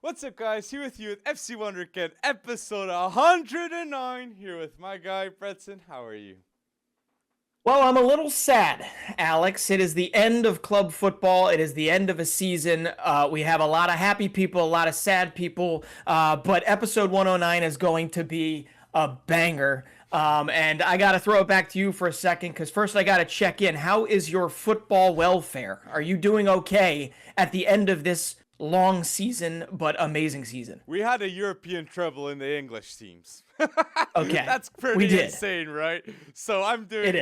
What's up, guys? Here with you at FC Wonderkid, episode 109. Here with my guy, Breton. How are you? Well, I'm a little sad, Alex. It is the end of club football. It is the end of a season. We have a lot of happy people, a lot of sad people, but episode 109 is going to be a banger. And I got to throw it back to you for a second, because first I got to check in. How is your football welfare? Are you doing okay at the end of this long season, but amazing season? We had a European treble in the English teams. Okay. That's pretty insane, right? So I'm doing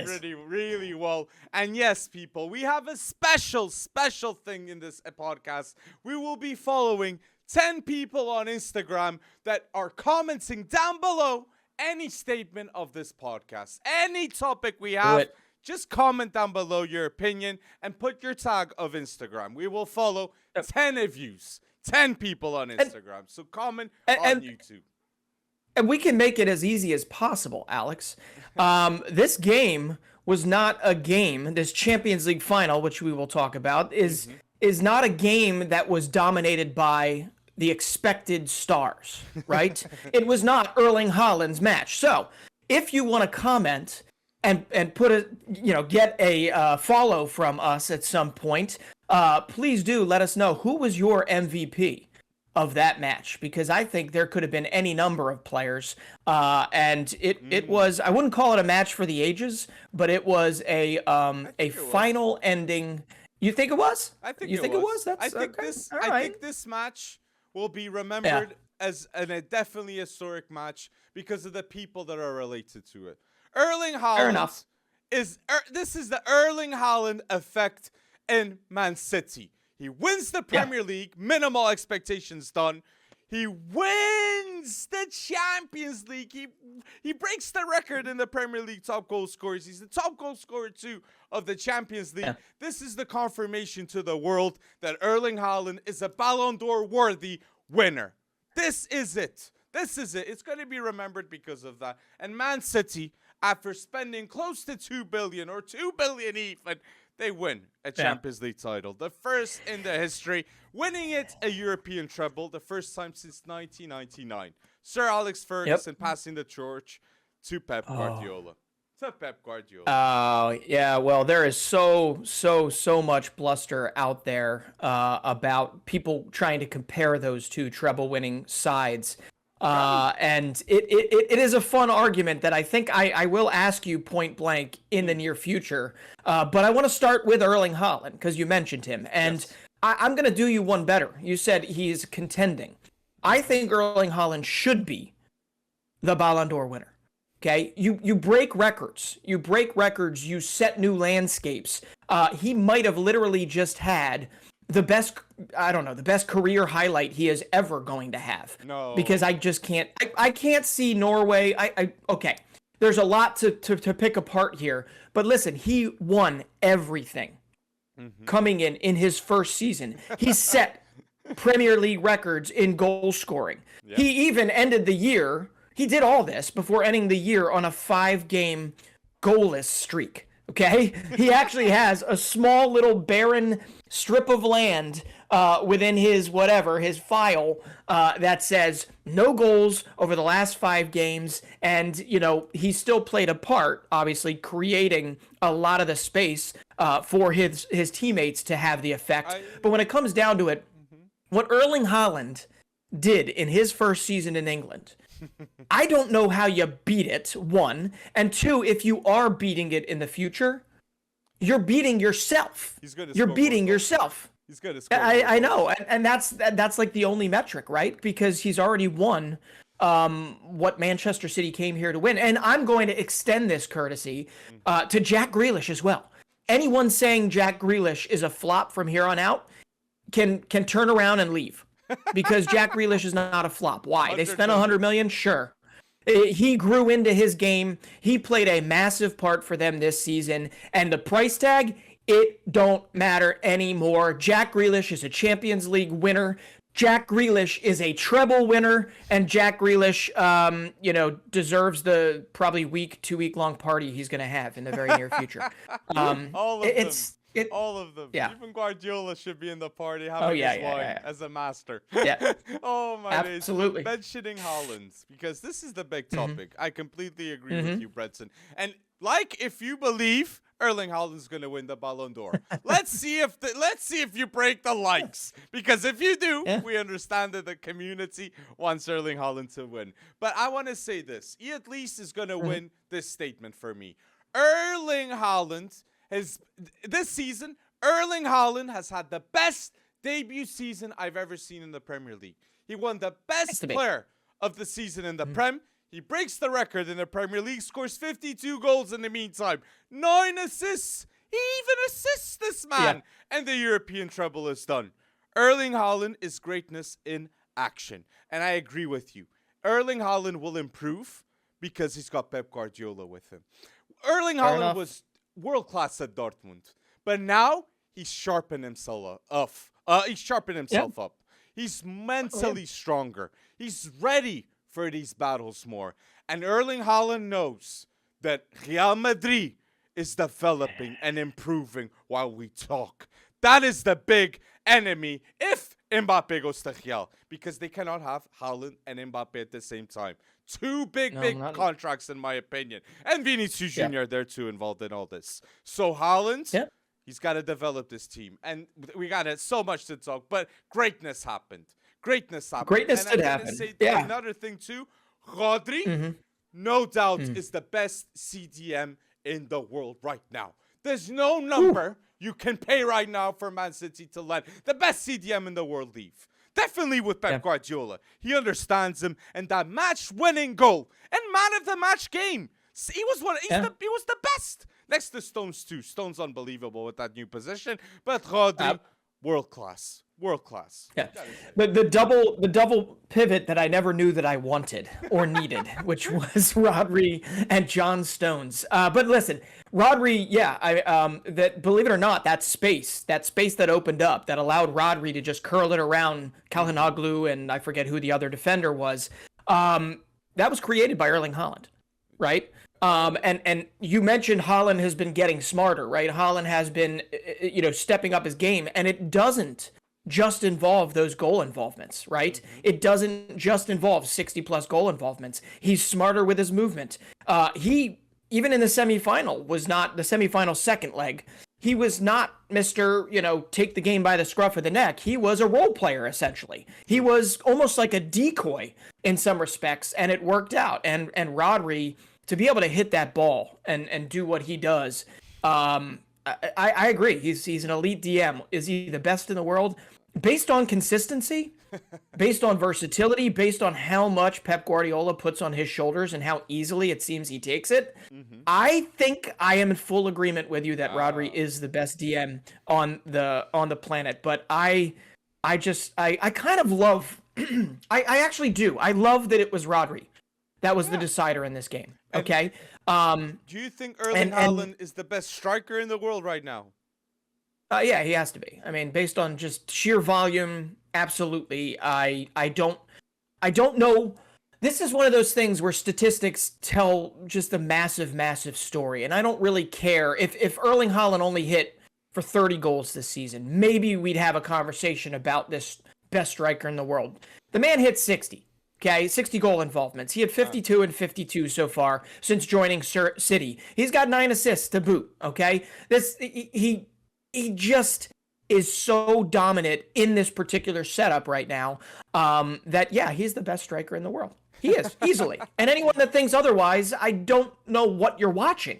really well. And yes, people, we have a special thing in this podcast. We will be following 10 people on Instagram that are commenting down below any statement of this podcast. Any topic we have, just comment down below your opinion and put your tag of Instagram. We will follow 10 of yous, 10 people on Instagram. So comment on YouTube. And we can make it as easy as possible, Alex. This game was not a game. This Champions League final, which we will talk about, is not a game that was dominated by the expected stars, right? It was not Erling Haaland's match. So if you want to comment and put get a follow from us at some point, please do let us know who was your MVP of that match, because I think there could have been any number of players, and it was, I wouldn't call it a match for the ages, but it was a final ending. You think it was? I think it was. That's I think okay. this. All I right. think this match will be remembered as a definitely historic match because of the people that are related to it. Erling Haaland this is the Erling Haaland effect in Man City. He wins the Premier League, minimal expectations done. He wins the Champions League. He breaks the record in the Premier League top goal scorers. He's the top goal scorer too of the Champions League. This is the confirmation to the world that Erling Haaland is a Ballon d'Or worthy winner. This is it. It's going to be remembered because of that. And Man City, after spending close to 2 billion or 2 billion even, they win a Champions League title. The first in the history. Winning it a European treble. The first time since 1999. Sir Alex Ferguson passing the torch to Pep Guardiola. Oh, yeah. Well, there is so much bluster out there about people trying to compare those two treble-winning sides. And it is a fun argument that I think I will ask you point blank in the near future. But I want to start with Erling Haaland, because you mentioned him. And I'm going to do you one better. You said he's contending. I think Erling Haaland should be the Ballon d'Or winner. Okay, you break records. You set new landscapes. He might have literally just had the best career highlight he is ever going to have. No. Because I just can't, I can't see Norway. Okay, there's a lot to pick apart here. But listen, he won everything coming in his first season. He set Premier League records in goal scoring. Yeah. He even ended the year. He did all this before ending the year on a 5-game goalless streak. Okay? He actually has a small little barren strip of land within his file that says no goals over the last 5 games. And, he still played a part, obviously, creating a lot of the space for his teammates to have the effect. But when it comes down to it, what Erling Haaland did in his first season in England, I don't know how you beat it, one. And two, if you are beating it in the future, you're beating yourself. You're beating yourself. He's good to score. I know. And that's like the only metric, right? Because he's already won what Manchester City came here to win. And I'm going to extend this courtesy to Jack Grealish as well. Anyone saying Jack Grealish is a flop from here on out can turn around and leave. Because Jack Grealish is not a flop. Why? They spent $100 million? Sure. He grew into his game. He played a massive part for them this season. And the price tag, it don't matter anymore. Jack Grealish is a Champions League winner. Jack Grealish is a treble winner, and Jack Grealish, deserves the probably 2-week long party he's going to have in the very near future. All of them. All of them. Yeah. Even Guardiola should be in the party having his wine as a master. Yeah. Oh my days. Absolutely. Mentioning Haaland, because this is the big topic. I completely agree with you, Breton. And like, if you believe Erling Haaland's gonna win the Ballon d'Or, let's see if you break the likes. Because if you do, we understand that the community wants Erling Haaland to win. But I want to say this: he at least is gonna win this statement for me. Erling Haaland this season. Erling Haaland has had the best debut season I've ever seen in the Premier League. He won the best player of the season in the Prem. He breaks the record in the Premier League, scores 52 goals in the meantime, 9 assists. He even assists this man, and the European treble is done. Erling Haaland is greatness in action, and I agree with you. Erling Haaland will improve because he's got Pep Guardiola with him. Erling Haaland was world-class at Dortmund, but now he's sharpened himself up. He's mentally stronger. He's ready for these battles more. And Erling Haaland knows that Real Madrid is developing and improving while we talk. That is the big enemy if Mbappe goes to Real, because they cannot have Haaland and Mbappe at the same time. Two big contracts, in my opinion. And Vinicius Jr. They're too involved in all this. So Haaland, he's got to develop this team. And we got so much to talk, but greatness happened. Greatness did happen. Say another thing too, Rodri, no doubt, is the best CDM in the world right now. There's no number you can pay right now for Man City to let the best CDM in the world leave. Definitely with Pep Guardiola. He understands him, and that match-winning goal and man of the match game. He was he was the best. Next to Stones too. Stones unbelievable with that new position, but Rodri, world class. Yeah. The double pivot that I never knew that I wanted or needed, which was Rodri and John Stones. But listen, Rodri, that, believe it or not, that space that opened up that allowed Rodri to just curl it around Calhanoglu and I forget who the other defender was. That was created by Erling Haaland, right? And you mentioned Haaland has been getting smarter, right? Haaland has been, stepping up his game, and it doesn't just involve those goal involvements, right? It doesn't just involve 60-plus goal involvements. He's smarter with his movement. He, even in the semifinal, was not the semifinal second leg. He was not Mr., take the game by the scruff of the neck. He was a role player, essentially. He was almost like a decoy in some respects, and it worked out. And Rodri, to be able to hit that ball and do what he does, I agree. He's an elite DM. Is he the best in the world? Based on consistency, based on versatility, based on how much Pep Guardiola puts on his shoulders and how easily it seems he takes it, I think I am in full agreement with you that Rodri is the best DM on the planet. But I kind of love, I actually do. I love that it was Rodri that was the decider in this game. Okay. Do you think Erling Haaland is the best striker in the world right now? Yeah, he has to be. I mean, based on just sheer volume, absolutely. I don't know. This is one of those things where statistics tell just a massive, massive story, and I don't really care if Erling Haaland only hit for 30 goals this season. Maybe we'd have a conversation about this best striker in the world. The man hit 60. Okay, 60 goal involvements. He had 52 and 52 so far since joining City. He's got 9 assists to boot. Okay, he just is so dominant in this particular setup right now that he's the best striker in the world. He is easily. And anyone that thinks otherwise, I don't know what you're watching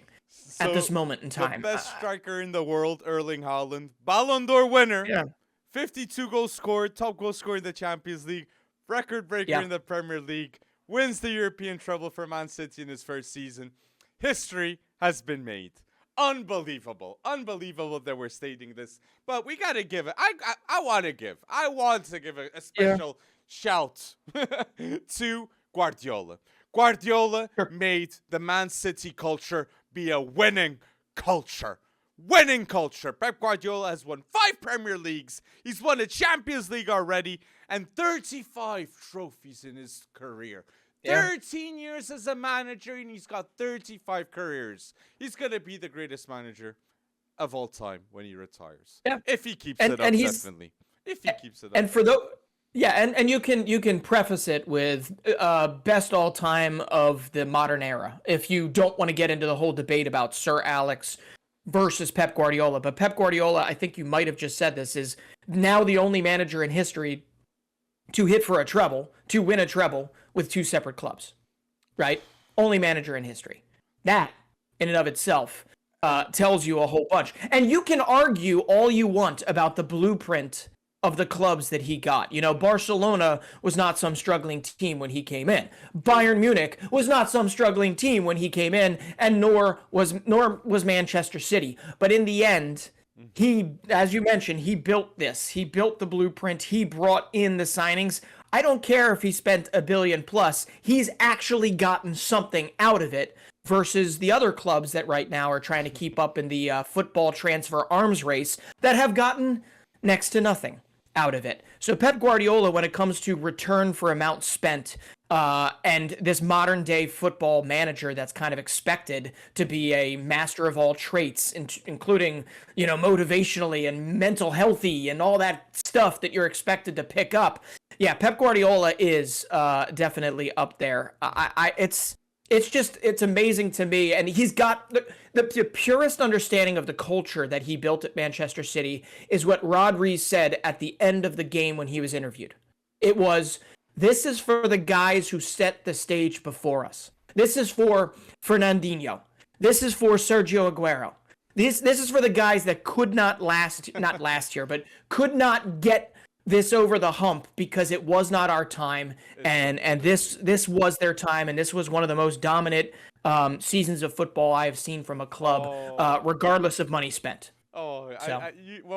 at this moment in time. The best striker in the world, Erling Haaland, Ballon d'Or winner. 52 goals scored, top goal scorer in the Champions League. Record breaker in the Premier League, wins the European treble for Man City in his first season. History has been made. Unbelievable that we're stating this, but we gotta give it. I want to give a special shout to Guardiola. Guardiola made the Man City culture be a winning culture. Winning culture. Pep Guardiola has won 5 Premier Leagues. He's won a Champions League already and 35 trophies in his career. 13 years as a manager and he's got 35 careers. He's going to be the greatest manager of all time when he retires. Yeah. If he keeps it up, definitely. If he keeps it up. And for those, yeah, and you can preface it with best all time of the modern era. If you don't want to get into the whole debate about Sir Alex versus Pep Guardiola, but Pep Guardiola, I think you might have just said this, is now the only manager in history to hit for a treble, to win a treble with two separate clubs, right? Only manager in history. That, in and of itself, tells you a whole bunch. And you can argue all you want about the blueprint of the clubs that he got. You know, Barcelona was not some struggling team when he came in. Bayern Munich was not some struggling team when he came in, and nor was Manchester City. But in the end, he, as you mentioned, he built this. He built the blueprint. He brought in the signings. I don't care if he spent $1 billion plus. He's actually gotten something out of it versus the other clubs that right now are trying to keep up in the football transfer arms race that have gotten next to nothing out of it. So Pep Guardiola, when it comes to return for amount spent, and this modern day football manager that's kind of expected to be a master of all traits, including, you know, motivationally and mental healthy and all that stuff that you're expected to pick up. Yeah, Pep Guardiola is definitely up there. It's amazing to me, and he's got the purest understanding of the culture that he built at Manchester City is what Rod Rees said at the end of the game when he was interviewed. It was, this is for the guys who set the stage before us. This is for Fernandinho. This is for Sergio Aguero. This is for the guys that could not last year, but could not get this over the hump because it was not our time, and this was their time, and this was one of the most dominant seasons of football I have seen from a club, regardless of money spent. Well,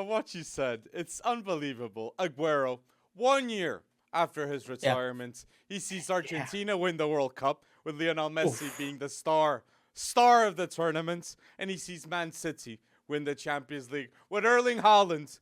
what you said, it's unbelievable. Aguero, 1 year after his retirement, he sees Argentina win the World Cup with Lionel Messi being the star of the tournament, and he sees Man City win the Champions League with Erling Haaland.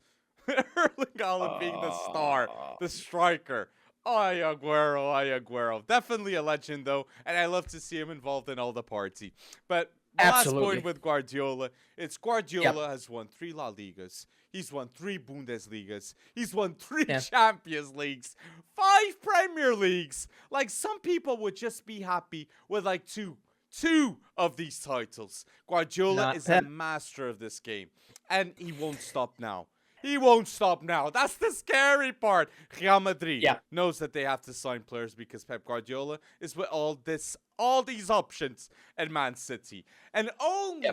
Erling Haaland being the star, the striker. Ay, Aguero. Definitely a legend, though, and I love to see him involved in all the party. But last point with Guardiola, it's Guardiola has won 3 La Ligas. He's won 3 Bundesligas. He's won 3 Champions Leagues, 5 Premier Leagues. Like, some people would just be happy with, like, two of these titles. Guardiola is a master of this game, and he won't stop now. He won't stop now. That's the scary part. Real Madrid knows that they have to sign players because Pep Guardiola is with all these options at Man City. And only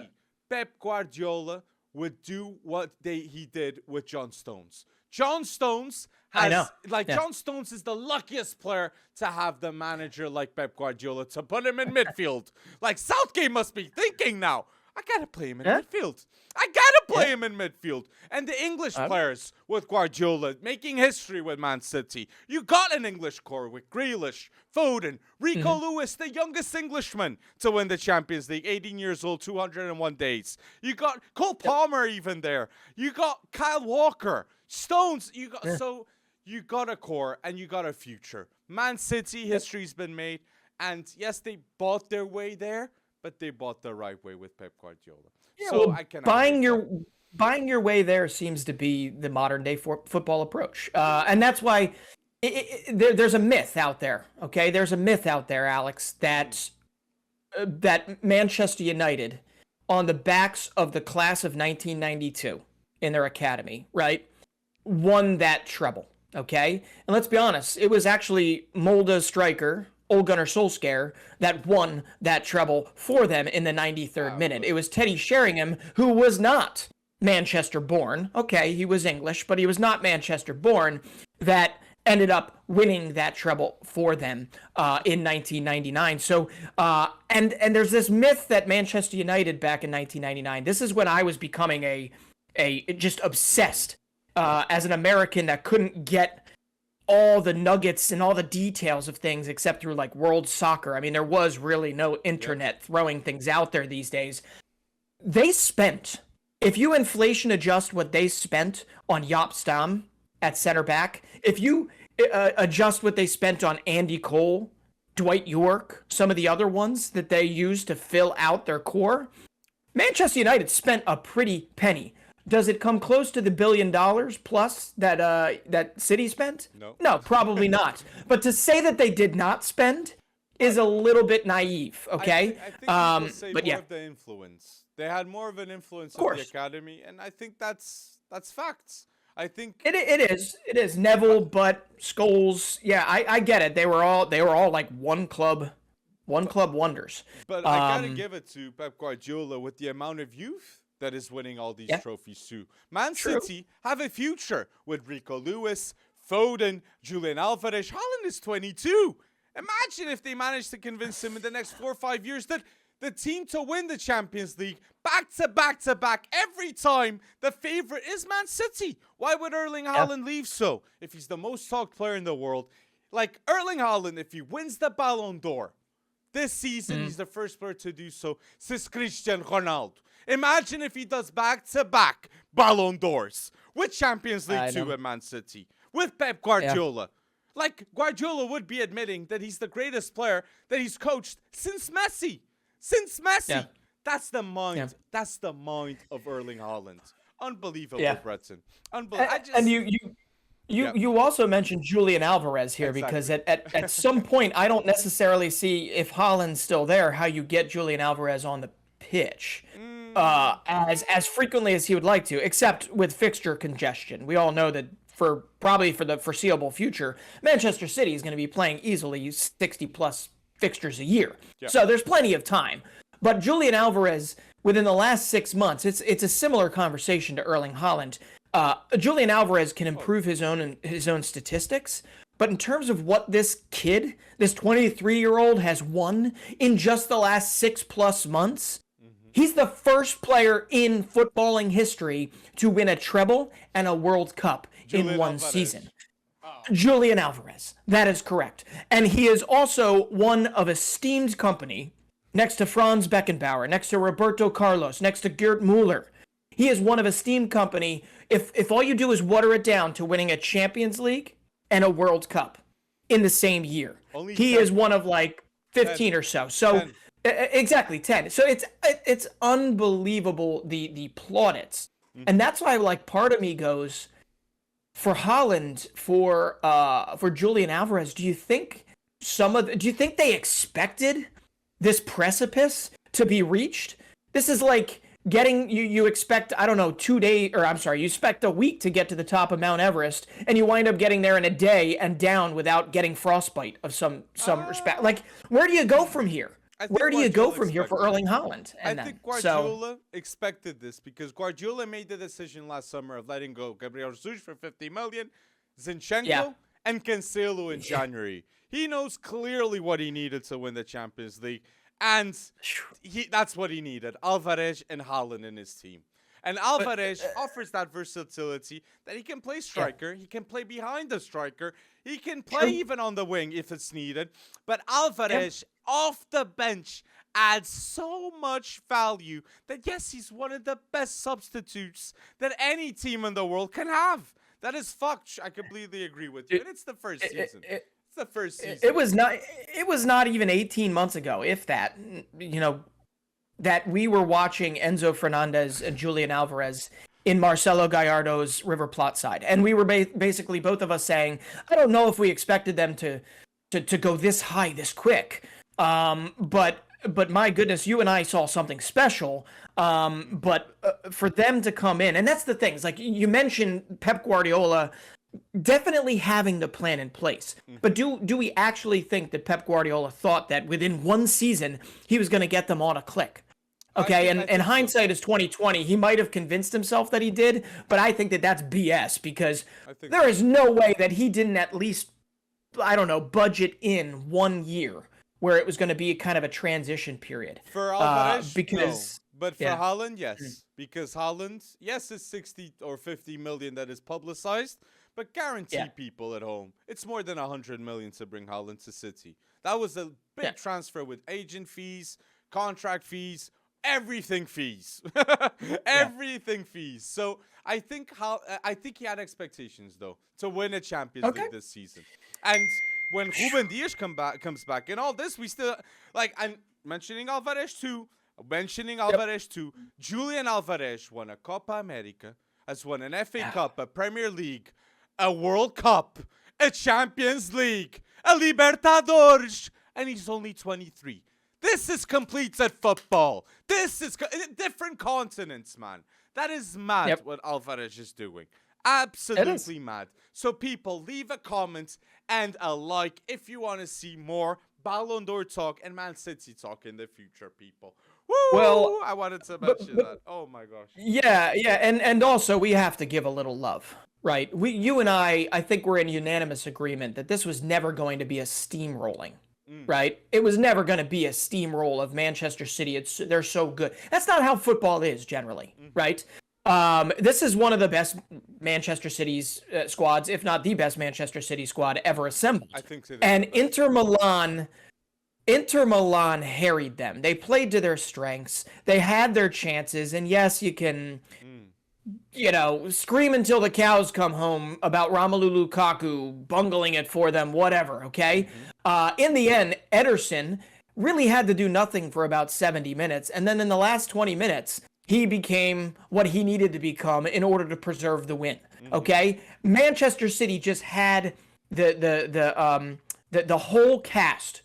Pep Guardiola would do what he did with John Stones. John Stones John Stones is the luckiest player to have the manager like Pep Guardiola to put him in midfield. Like, Southgate must be thinking now, I gotta play him in midfield. I gotta play him in midfield. And the English players with Guardiola making history with Man City. You got an English core with Grealish, Foden, Rico Lewis, the youngest Englishman to win the Champions League, 18 years old, 201 days. You got Cole Palmer even there. You got Kyle Walker, Stones. So you got a core and you got a future. Man City history's been made, and yes, they bought their way there, but they bought the right way with Pep Guardiola. Yeah, so I can buying your way there seems to be the modern day football approach, and that's why there's a myth out there. Okay, there's a myth out there, Alex, that Manchester United, on the backs of the class of 1992 in their academy, right, won that treble. Okay, and let's be honest, it was actually Molde's striker Ole Gunnar Solskjaer that won that treble for them in the 93rd minute. It was Teddy Sheringham, who was not Manchester born. Okay, he was English, but he was not Manchester born, that ended up winning that treble for them in 1999. So, and there's this myth that Manchester United back in 1999, this is when I was becoming a just obsessed as an American that couldn't get all the nuggets and all the details of things except through like World Soccer. I mean, there was really no internet throwing things out there these days. They spent, if you inflation adjust what they spent on Jaap Stam at center back, if you adjust what they spent on Andy Cole, Dwight York, some of the other ones that they used to fill out their core, Manchester United spent a pretty penny. Does it come close to the $1 billion plus that City spent? No. No, probably not. But to say that they did not spend is a little bit naive, okay? I think people say but more yeah. of the influence. They had more of an influence on the academy, and I think that's facts. I think it is Neville, but Scholes. Yeah, I get it. They were all like one club wonders. But I gotta give it to Pep Guardiola with the amount of youth that is winning all these trophies too. Man City have a future with Rico Lewis, Foden, Julian Alvarez. Haaland is 22. Imagine if they managed to convince him in the next 4 or 5 years that the team to win the Champions League back to back to back every time the favorite is Man City. Why would Erling Haaland leave so if he's the most talked player in the world? Like Erling Haaland, if he wins the Ballon d'Or this season, he's the first player to do so since Cristiano Ronaldo. Imagine if he does back-to-back Ballon d'Ors with Champions League 2 at Man City, with Pep Guardiola. Yeah. Like, Guardiola would be admitting that he's the greatest player that he's coached since Messi. Since Messi. Yeah. That's the mind. Yeah. That's the mind of Erling Haaland. Unbelievable, Breton. Unbelievable. And you also mentioned Julian Alvarez here because at some point, I don't necessarily see, if Haaland's still there, how you get Julian Alvarez on the pitch as frequently as he would like to, except with fixture congestion. We all know that for the foreseeable future, Manchester City is going to be playing easily 60 plus fixtures a year. Yeah. So there's plenty of time. But Julian Alvarez, within the last 6 months, it's a similar conversation to Erling Haaland. Julian Alvarez can improve his own statistics, but in terms of what this 23-year-old has won in just the last 6+ months, he's the first player in footballing history to win a treble and a World Cup in one season. Julian Alvarez, that is correct. And he is also one of esteemed company next to Franz Beckenbauer, next to Roberto Carlos, next to Gerd Müller. He is one of esteemed company. If all you do is water it down to winning a Champions League and a World Cup in the same year, he is one of like 15 or so. So 10. Exactly 10. So it's unbelievable the plaudits, and that's why like part of me goes for Haaland, for Julian Alvarez. Do you think they expected this precipice to be reached? This is like getting you expect, I don't know, you expect a week to get to the top of Mount Everest, and you wind up getting there in a day and down without getting frostbite of some respect. Like, where do you go from here? Where do you go from here for Erling Haaland? I think Guardiola expected this because Guardiola made the decision last summer of letting go Gabriel Jesus for 50 million, Zinchenko, and Cancelo in January. He knows clearly what he needed to win the Champions League. And that's what he needed, Alvarez and Haaland in his team. And Alvarez offers that versatility that he can play striker, he can play behind the striker, he can play even on the wing if it's needed. But Alvarez, off the bench, adds so much value that, yes, he's one of the best substitutes that any team in the world can have. That is fucked. I completely agree with you. And it's the first season. The first season. It was not even 18 months ago, if that, that we were watching Enzo Fernandez and Julian Alvarez in Marcelo Gallardo's River Plate side, and we were basically both of us saying, I don't know if we expected them to go this high this quick, but my goodness, you and I saw something special. But for them to come in, and that's the thing, it's like you mentioned Pep Guardiola definitely having the plan in place. But do we actually think that Pep Guardiola thought that within one season he was going to get them all to click? Okay, and hindsight is 2020. He might have convinced himself that he did, but I think that that's BS because there is no way that he didn't at least, I don't know, budget in 1 year where it was going to be kind of a transition period. For Alvarez, because no. But for Haaland, yes. Because Haaland, yes, it's 60 or 50 million that is publicized, but guarantee people at home, it's more than 100 million to bring Haaland to City. That was a big transfer with agent fees, contract fees, everything fees. Everything fees. So I think he had expectations, though, to win a Champions League this season. And when Ruben Dias comes back and all this, we still, like, I'm mentioning Alvarez too, Mentioning Alvarez too, Julian Alvarez won a Copa America, has won an FA Cup, a Premier League, a World Cup, a Champions League, a Libertadores, and he's only 23. This is completed football. This is different continents, man. That is mad what Alvarez is doing. Absolutely mad. So people, leave a comment and a like if you want to see more Ballon d'Or talk and Man City talk in the future, people. Woo! Well, I wanted to mention that. Oh my gosh. Yeah, and also we have to give a little love, right? You and I think we're in unanimous agreement that this was never going to be a steamrolling, right? It was never going to be a steamroll of Manchester City. They're so good. That's not how football is generally, right? This is one of the best Manchester City's squads, if not the best Manchester City squad ever assembled. I think so. And Inter Milan harried them. They played to their strengths. They had their chances. And yes, you can, scream until the cows come home about Romelu Lukaku bungling it for them, whatever, okay? In the end, Ederson really had to do nothing for about 70 minutes. And then in the last 20 minutes, he became what he needed to become in order to preserve the win, okay? Manchester City just had the whole cast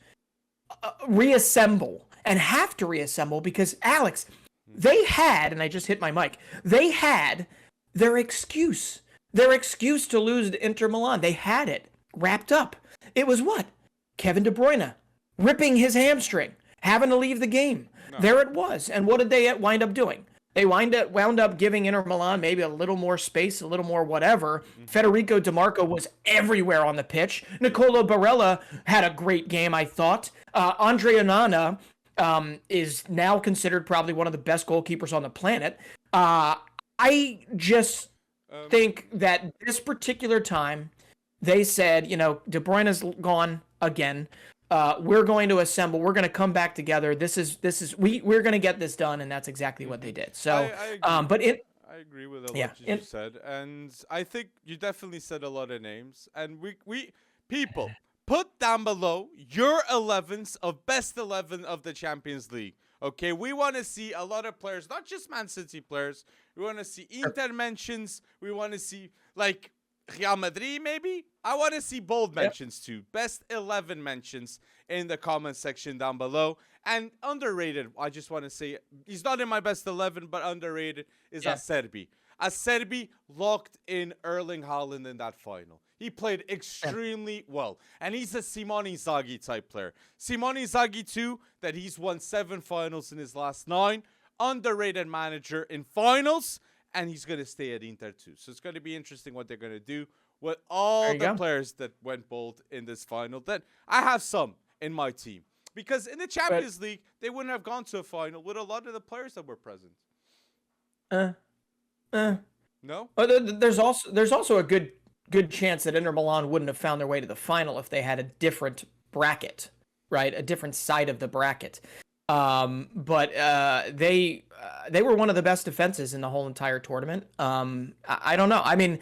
reassemble and have to reassemble because, Alex, they had, and I just hit my mic, they had their excuse to lose to Inter Milan. They had it wrapped up. It was what? Kevin De Bruyne ripping his hamstring, having to leave the game. No. There it was. And what did they wind up doing? They wound up giving Inter Milan maybe a little more space, a little more whatever. Federico Di Marco was everywhere on the pitch. Nicola Barella had a great game, I thought. Andre Onana is now considered probably one of the best goalkeepers on the planet. I just think that this particular time, they said, De Bruyne's gone again. We're going to assemble. We're going to come back together. We're going to get this done, and that's exactly what they did. So, I agree with what you just said, and I think you definitely said a lot of names. And we people put down below your 11s of best 11 of the Champions League. Okay, we want to see a lot of players, not just Man City players. We want to see Inter mentions. We want to see Real Madrid, maybe? I want to see bold mentions too. Best 11 mentions in the comment section down below. And underrated, I just want to say, he's not in my best 11, but underrated is Acerbi. Acerbi locked in Erling Haaland in that final. He played extremely well. And he's a Simone Inzaghi type player. Simone Inzaghi too, that he's won 7 finals in his last 9. Underrated manager in finals. And he's going to stay at Inter too. So it's going to be interesting what they're going to do with all the players that went bold in this final. That I have some in my team. Because in the Champions League, they wouldn't have gone to a final with a lot of the players that were present. No? There's also a good chance that Inter Milan wouldn't have found their way to the final if they had a different bracket, right? A different side of the bracket. But they were one of the best defenses in the whole entire tournament. I don't know. I mean,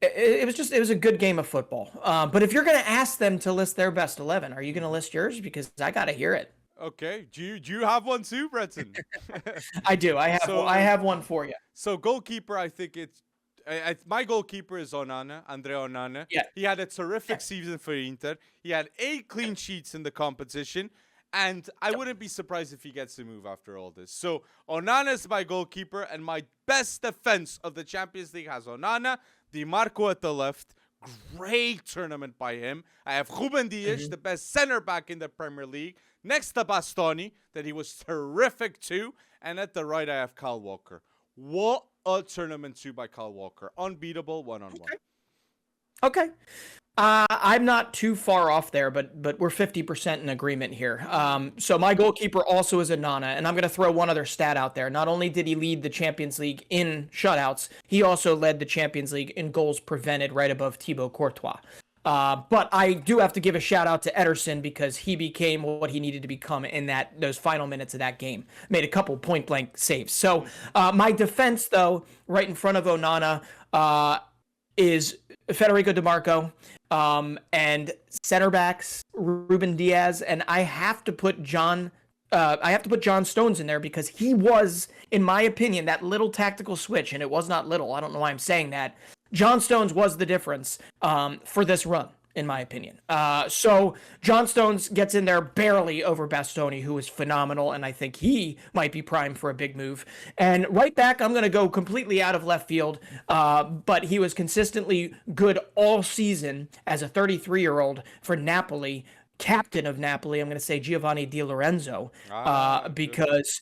it was a good game of football. But if you're going to ask them to list their best 11, are you going to list yours? Because I got to hear it. Okay. Do you have one too, Breton? I do. I have one for you. So goalkeeper, I think my goalkeeper is Andrea Onana. Yeah. He had a terrific season for Inter. He had 8 clean sheets in the competition. And I wouldn't be surprised if he gets a move after all this. So Onana is my goalkeeper, and my best defense of the Champions League has Onana, Di Marco at the left. Great tournament by him. I have Ruben Dias, the best center back in the Premier League. Next to Bastoni, that he was terrific too. And at the right, I have Kyle Walker. What a tournament too by Kyle Walker. Unbeatable one-on-one. Okay. I'm not too far off there, but we're 50% in agreement here. So my goalkeeper also is Onana, and I'm going to throw one other stat out there. Not only did he lead the Champions League in shutouts, he also led the Champions League in goals prevented, right above Thibaut Courtois. But I do have to give a shout out to Ederson because he became what he needed to become in those final minutes of that game. Made a couple point blank saves. So my defense, though, right in front of Onana, is Federico Di Marco, and center backs Ruben Diaz, and I have to put John I have to put John Stones in there because he was, in my opinion, that little tactical switch, and it was not little. I don't know why I'm saying that. John Stones was the difference for this run, in my opinion. So John Stones gets in there barely over Bastoni, who is phenomenal, and I think he might be primed for a big move. And right back, I'm going to go completely out of left field, but he was consistently good all season as a 33-year-old for Napoli. Captain of Napoli, I'm going to say Giovanni Di Lorenzo, because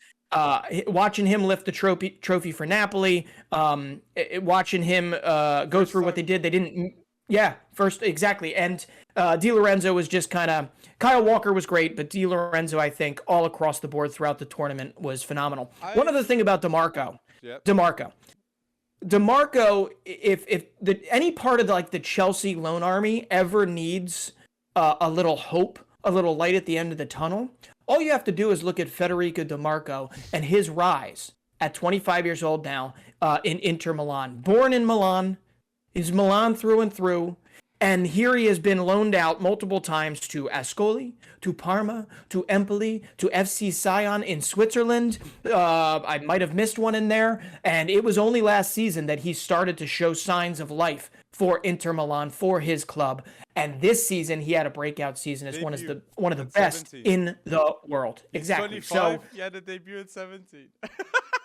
watching him lift the trophy for Napoli, watching him go through what they didn't. Yeah, first exactly, and Di Lorenzo was just kind of. Kyle Walker was great, but Di Lorenzo, I think, all across the board throughout the tournament was phenomenal. One other thing about DeMarco, if any part of the Chelsea loan army ever needs a little hope, a little light at the end of the tunnel, all you have to do is look at Federico DeMarco and his rise at 25 years old now in Inter Milan. Born in Milan, he's Milan through and through, and here he has been loaned out multiple times to Ascoli, to Parma, to Empoli, to FC Sion in Switzerland. I might have missed one in there, and it was only last season that he started to show signs of life for Inter Milan, for his club. And this season, he had a breakout season as one of the best 17. in the world. Exactly. 25, he had a debut at 17.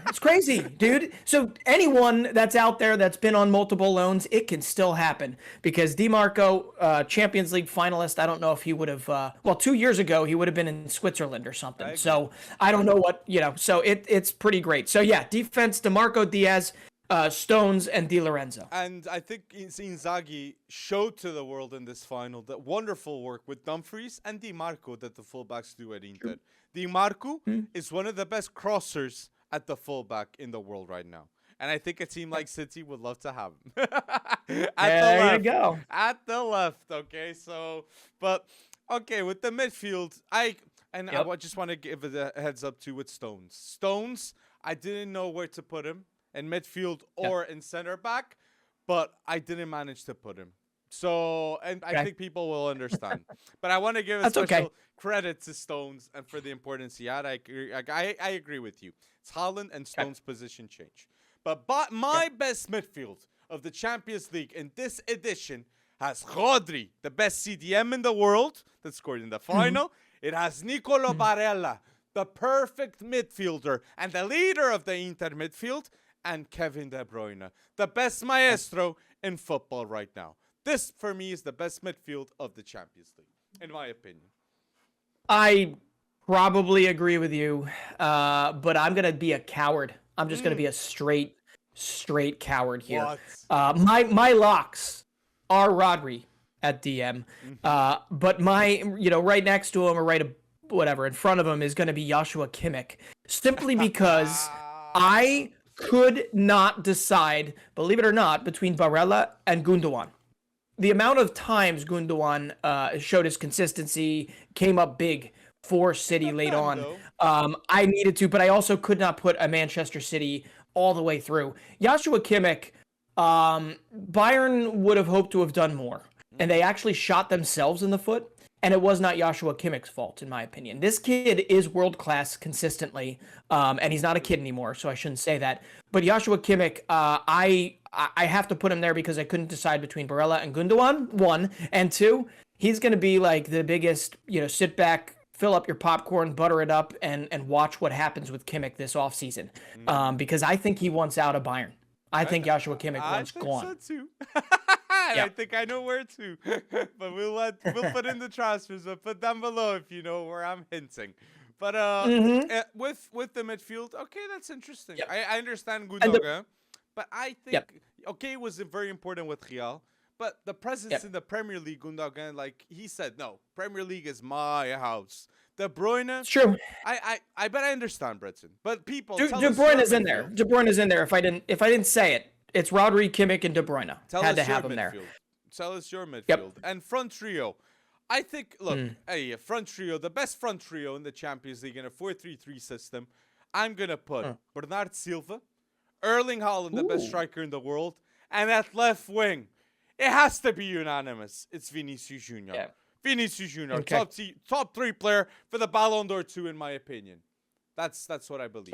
It's crazy, dude. So anyone that's out there that's been on multiple loans, it can still happen. Because DiMarco, Champions League finalist, I don't know if he would have, 2 years ago, he would have been in Switzerland or something. So I don't know what, so it's pretty great. So yeah, defense, DiMarco, Diaz, Stones, and Di Lorenzo. And I think Inzaghi showed to the world in this final that wonderful work with Dumfries and Di Marco that the fullbacks do at Inter. Di Marco is one of the best crossers at the fullback in the world right now. And I think a team like City would love to have him. There you go. At the left, okay? So, but, okay, with the midfield, I just want to give it a heads up too with Stones. Stones, I didn't know where to put him. In midfield or in center back, but I didn't manage to put him. So, and I think people will understand. But I want to give a special credit to Stones and for the importance he had. I agree with you. It's Haaland and Stones' position change. But my best midfield of the Champions League in this edition has Rodri, the best CDM in the world that scored in the final. It has Nicolo Barella, the perfect midfielder and the leader of the Inter midfield. And Kevin De Bruyne, the best maestro in football right now. This, for me, is the best midfield of the Champions League, in my opinion. I probably agree with you, but I'm going to be a coward. I'm just going to be a straight coward here. My locks are Rodri at DM, but my, right next to him or in front of him is going to be Joshua Kimmich, simply because I could not decide, believe it or not, between Barella and Gundogan. The amount of times Gundogan showed his consistency, came up big for City late on. I needed to, but I also could not put a Manchester City all the way through. Joshua Kimmich, Bayern would have hoped to have done more, and they actually shot themselves in the foot. And it was not Joshua Kimmich's fault, in my opinion. This kid is world-class consistently, and he's not a kid anymore, so I shouldn't say that. But Joshua Kimmich, I have to put him there because I couldn't decide between Barella and Gundogan, 1. And 2, he's going to be like the biggest, sit back, fill up your popcorn, butter it up, and watch what happens with Kimmich this offseason. Because I think he wants out of Bayern. I think Joshua Kimmich wants gone. I think so too. I think I know where to, but we'll put in the transfers. But put down below if you know where I'm hinting. But with the midfield, okay, that's interesting. I understand Gundogan, but I think it was very important with Real. But the presence in the Premier League, Gundogan, like he said, no, Premier League is my house. De Bruyne, it's true. I bet I understand, Breton. But people, De Bruyne is in there. De Bruyne is in there. If I didn't say it, it's Rodri, Kimmich, and De Bruyne. Had to have him there. Tell us your midfield and front trio. I think, look, front trio, the best front trio in the Champions League in a 4-3-3 system. I'm gonna put Bernard Silva, Erling Haaland, the best striker in the world, and at left wing, it has to be unanimous. It's Vinicius Junior. Vinicius Junior, Okay. top 3 player for the Ballon d'Or 2, in my opinion. That's what I believe.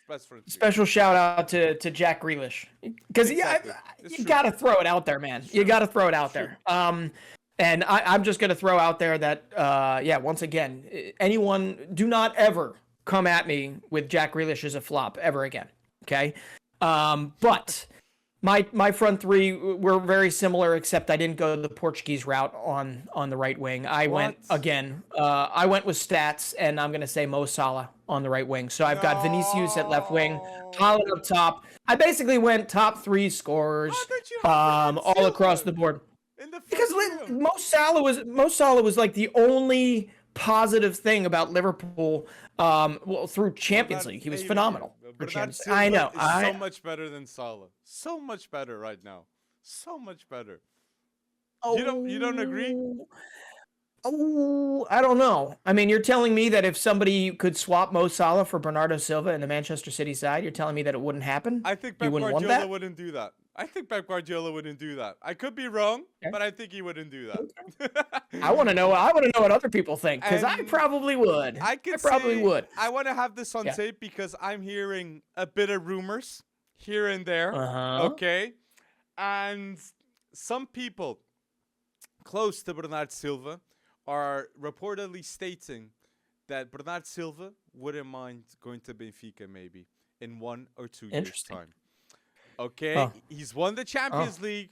Best front 3. Special shout out to Jack Grealish, because Exactly. you got to throw it out there, man. You got to throw it out there. And I'm just gonna throw out there that once again, anyone do not ever come at me with Jack Grealish as a flop ever again. Okay, but. My front 3 were very similar, except I didn't go the Portuguese route on the right wing. I went with stats, and I'm going to say Mo Salah on the right wing. So I've got Vinicius at left wing, Haaland up top. I basically went top 3 scorers all across the board. Because Mo Salah was like the only positive thing about Liverpool through Champions League. He was phenomenal. I know. So much better than Salah. So much better right now. So much better. You don't agree? Oh, I don't know. I mean, you're telling me that if somebody could swap Mo Salah for Bernardo Silva in the Manchester City side, you're telling me that it wouldn't happen? I think Pep Guardiola wouldn't do that. I could be wrong, but I think he wouldn't do that. I want to know what other people think, because I probably would. I probably would. I want to have this on tape because I'm hearing a bit of rumors here and there. Okay, and some people close to Bernardo Silva are reportedly stating that Bernardo Silva wouldn't mind going to Benfica maybe in 1 or 2 years' time. Okay, he's won the Champions League.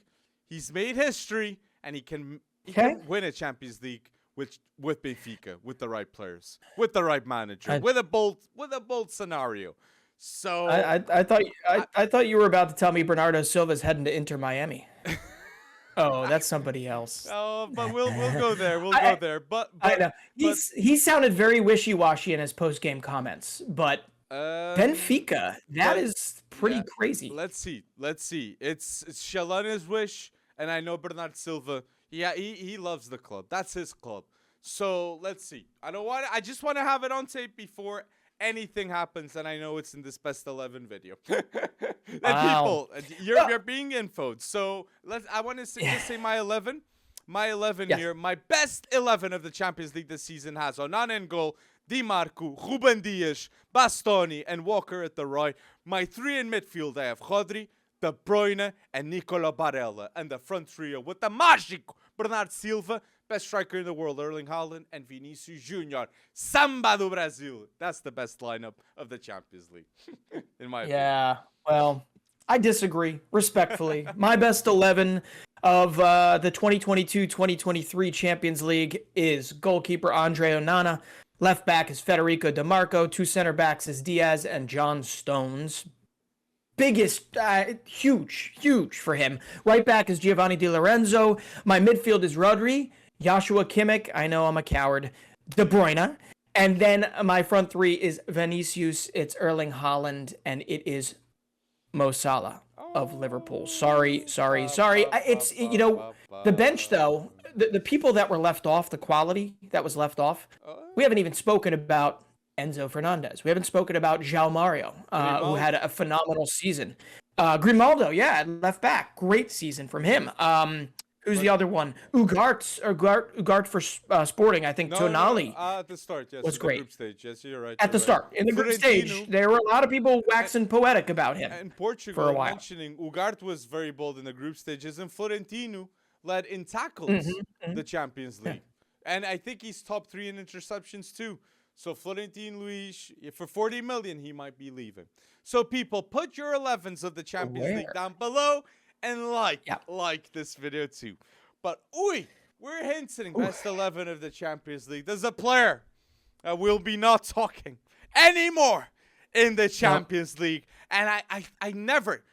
He's made history, and he can win a Champions League with Benfica, with the right players, with the right manager, with a bold scenario. So I thought you were about to tell me Bernardo Silva's heading to Inter Miami. Oh, that's somebody else. Oh, but we'll go there. We'll go there. But I know he sounded very wishy-washy in his post-game comments, but. Benfica, that is pretty crazy. Let's see. It's Shalana's wish, and I know Bernardo Silva. Yeah, he loves the club. That's his club. So let's see. I just want to have it on tape before anything happens, and I know it's in this best 11 video. People, you're being infoed. So I want to say my 11. My 11 here. My best 11 of the Champions League this season has Onana in goal, Di Marco, Ruben Dias, Bastoni, and Walker at the right. My 3 in midfield, I have Rodri, De Bruyne, and Nicola Barella. And the front trio with the magic Bernardo Silva, best striker in the world, Erling Haaland, and Vinicius Junior. Samba do Brasil. That's the best lineup of the Champions League, in my opinion. Yeah, well, I disagree, respectfully. My best 11 of the 2022-2023 Champions League is goalkeeper Andre Onana. Left back is Federico Di Marco. 2 center backs is Diaz and John Stones. Biggest, huge for him. Right back is Giovanni Di Lorenzo. My midfield is Rodri, Joshua Kimmich. I know I'm a coward. De Bruyne. And then my front 3 is Vinicius. It's Erling Haaland, and it is Mo Salah of Liverpool. Sorry. It's, the bench, though, the people that were left off, the quality that was left off, we haven't even spoken about Enzo Fernandez. We haven't spoken about João Mario, who had a phenomenal season. Grimaldo, left back. Great season from him. Who's the other one? Ugart for Sporting. I think Tonali. At the start, yes. Was great. Group stage, yes, you're right. At the start, in the group stage, there were a lot of people waxing poetic about him. And Portugal, for a while. Mentioning Ugart was very bold in the group stages, and Florentino led in tackles the Champions League. And I think he's top 3 in interceptions too. So Florentino Luis, for 40 million, he might be leaving. So people, put your 11s of the Champions League down below and like this video too. But we're hinting best 11 of the Champions League. There's a player that will be not talking anymore in the Champions League. And I never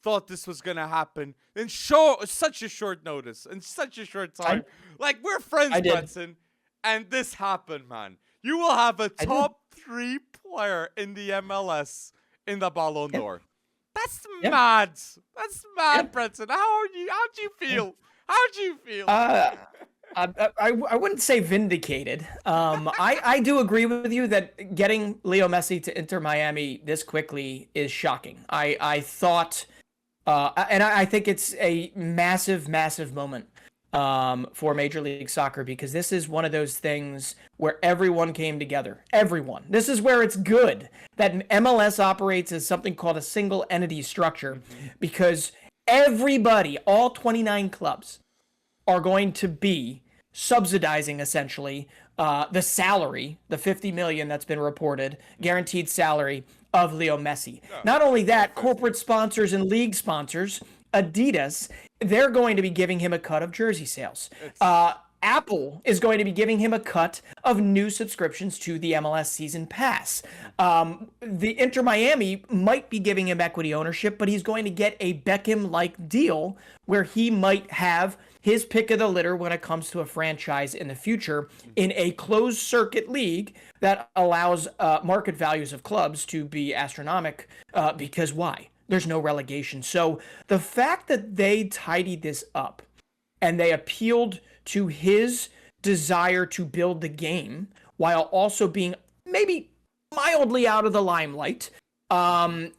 thought this was gonna happen in such a short notice, in such a short time. We're friends, Breton, and this happened, man. You will have a top 3 player in the MLS in the Ballon d'Or. That's mad. That's mad, Breton. How'd you feel? How'd you feel? I wouldn't say vindicated. I do agree with you that getting Leo Messi to Inter Miami this quickly is shocking. I thought, and I think it's a massive moment for Major League Soccer, because this is one of those things where everyone came together. Everyone. This is where it's good that MLS operates as something called a single entity structure, because everybody, all 29 clubs, are going to be subsidizing essentially the salary, the $50 million that's been reported, guaranteed salary of Leo Messi. Not only that, corporate sponsors and league sponsors, Adidas, they're going to be giving him a cut of jersey sales. Apple is going to be giving him a cut of new subscriptions to the MLS season pass. The Inter Miami might be giving him equity ownership, but he's going to get a Beckham-like deal where he might have his pick of the litter when it comes to a franchise in the future in a closed circuit league that allows market values of clubs to be astronomical, because why? There's no relegation. So the fact that they tidied this up and they appealed to his desire to build the game while also being maybe mildly out of the limelight, at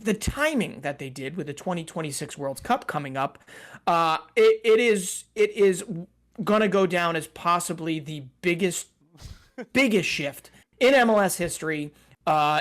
the timing that they did with the 2026 World Cup coming up, it is going to go down as possibly the biggest shift in MLS history,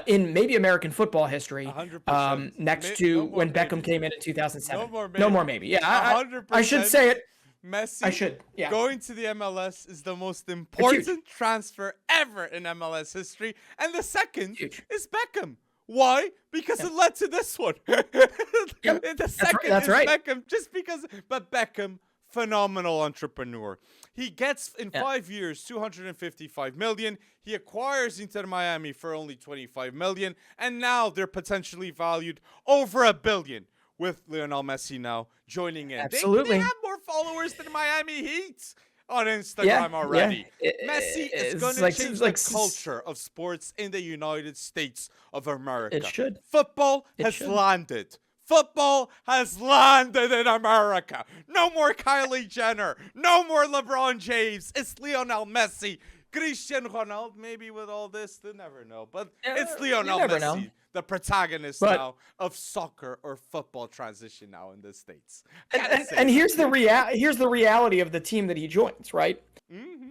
in maybe American football history, 100%. next to No when Beckham maybe. came in 2007. No more maybe. No more maybe. Yeah, 100%. I should say it. Messi I should. Yeah. going to the MLS is the most important transfer ever in MLS history. And the second Huge. is Beckham. Why? Because it led to this one. Yep. The second That's is right. Beckham, just because. But Beckham, phenomenal entrepreneur. He gets in 5 years 255 million. He acquires Inter Miami for only 25 million, and now they're potentially valued over $1 billion with Lionel Messi now joining in. Absolutely. They have more followers than Miami Heat on Instagram already. Messi is going to change the culture of sports in the United States of America. It should. Football has landed. Football has landed in America. No more Kylie Jenner. No more LeBron James. It's Lionel Messi. Cristiano Ronaldo, maybe with all this, they never know. But it's Lionel Messi, the protagonist now of soccer or football transition now in the States. And here's the reality of the team that he joins, right?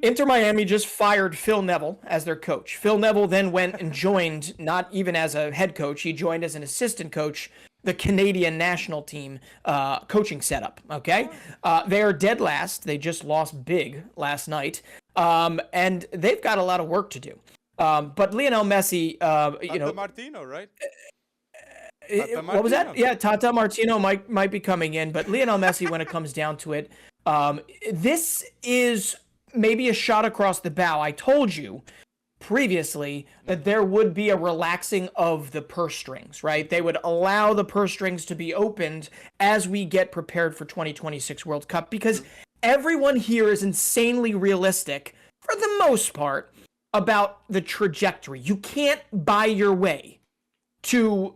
Inter Miami just fired Phil Neville as their coach. Phil Neville then went and joined, not even as a head coach, he joined as an assistant coach, the Canadian national team coaching setup, okay? They are dead last. They just lost big last night. And they've got a lot of work to do. But Lionel Messi, Tata Martino, right? What was that? Yeah, Tata Martino might be coming in, but Lionel Messi, when it comes down to it, this is maybe a shot across the bow. I told you previously that there would be a relaxing of the purse strings, right? They would allow the purse strings to be opened as we get prepared for 2026 World Cup, because everyone here is insanely realistic, for the most part, about the trajectory. You can't buy your way to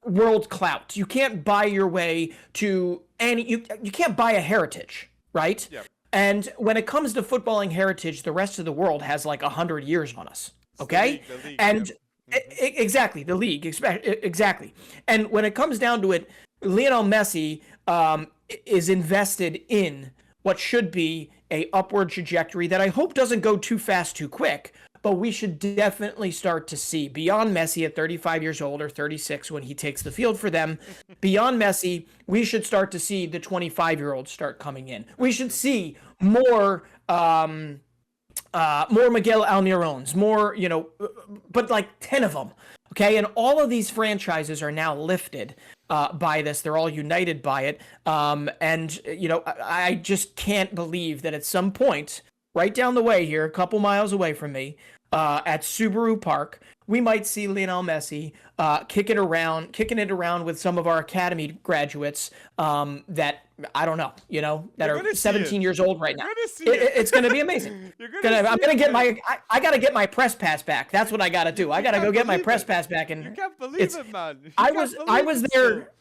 world clout. You can't buy your way to any. You can't buy a heritage, right? Yep. And when it comes to footballing heritage, the rest of the world has like 100 years on us. Okay, the league, and exactly the league, exactly. And when it comes down to it, Lionel Messi is invested in what should be a upward trajectory that I hope doesn't go too fast, too quick. But we should definitely start to see, beyond Messi at 35 years old or 36 when he takes the field for them, beyond Messi, we should start to see the 25-year-olds start coming in. We should see more Miguel Almirons, more, but like 10 of them. Okay, and all of these franchises are now lifted by this. They're all united by it. And I just can't believe that at some point, right down the way here, a couple miles away from me, at Subaru Park, we might see Lionel Messi kicking it around with some of our academy graduates that I don't know, that are 17 years old right now. It's going to be amazing. I got to get my press pass back. That's what I got to do. I got to go get my press pass back. And you can't believe it, man. I was there.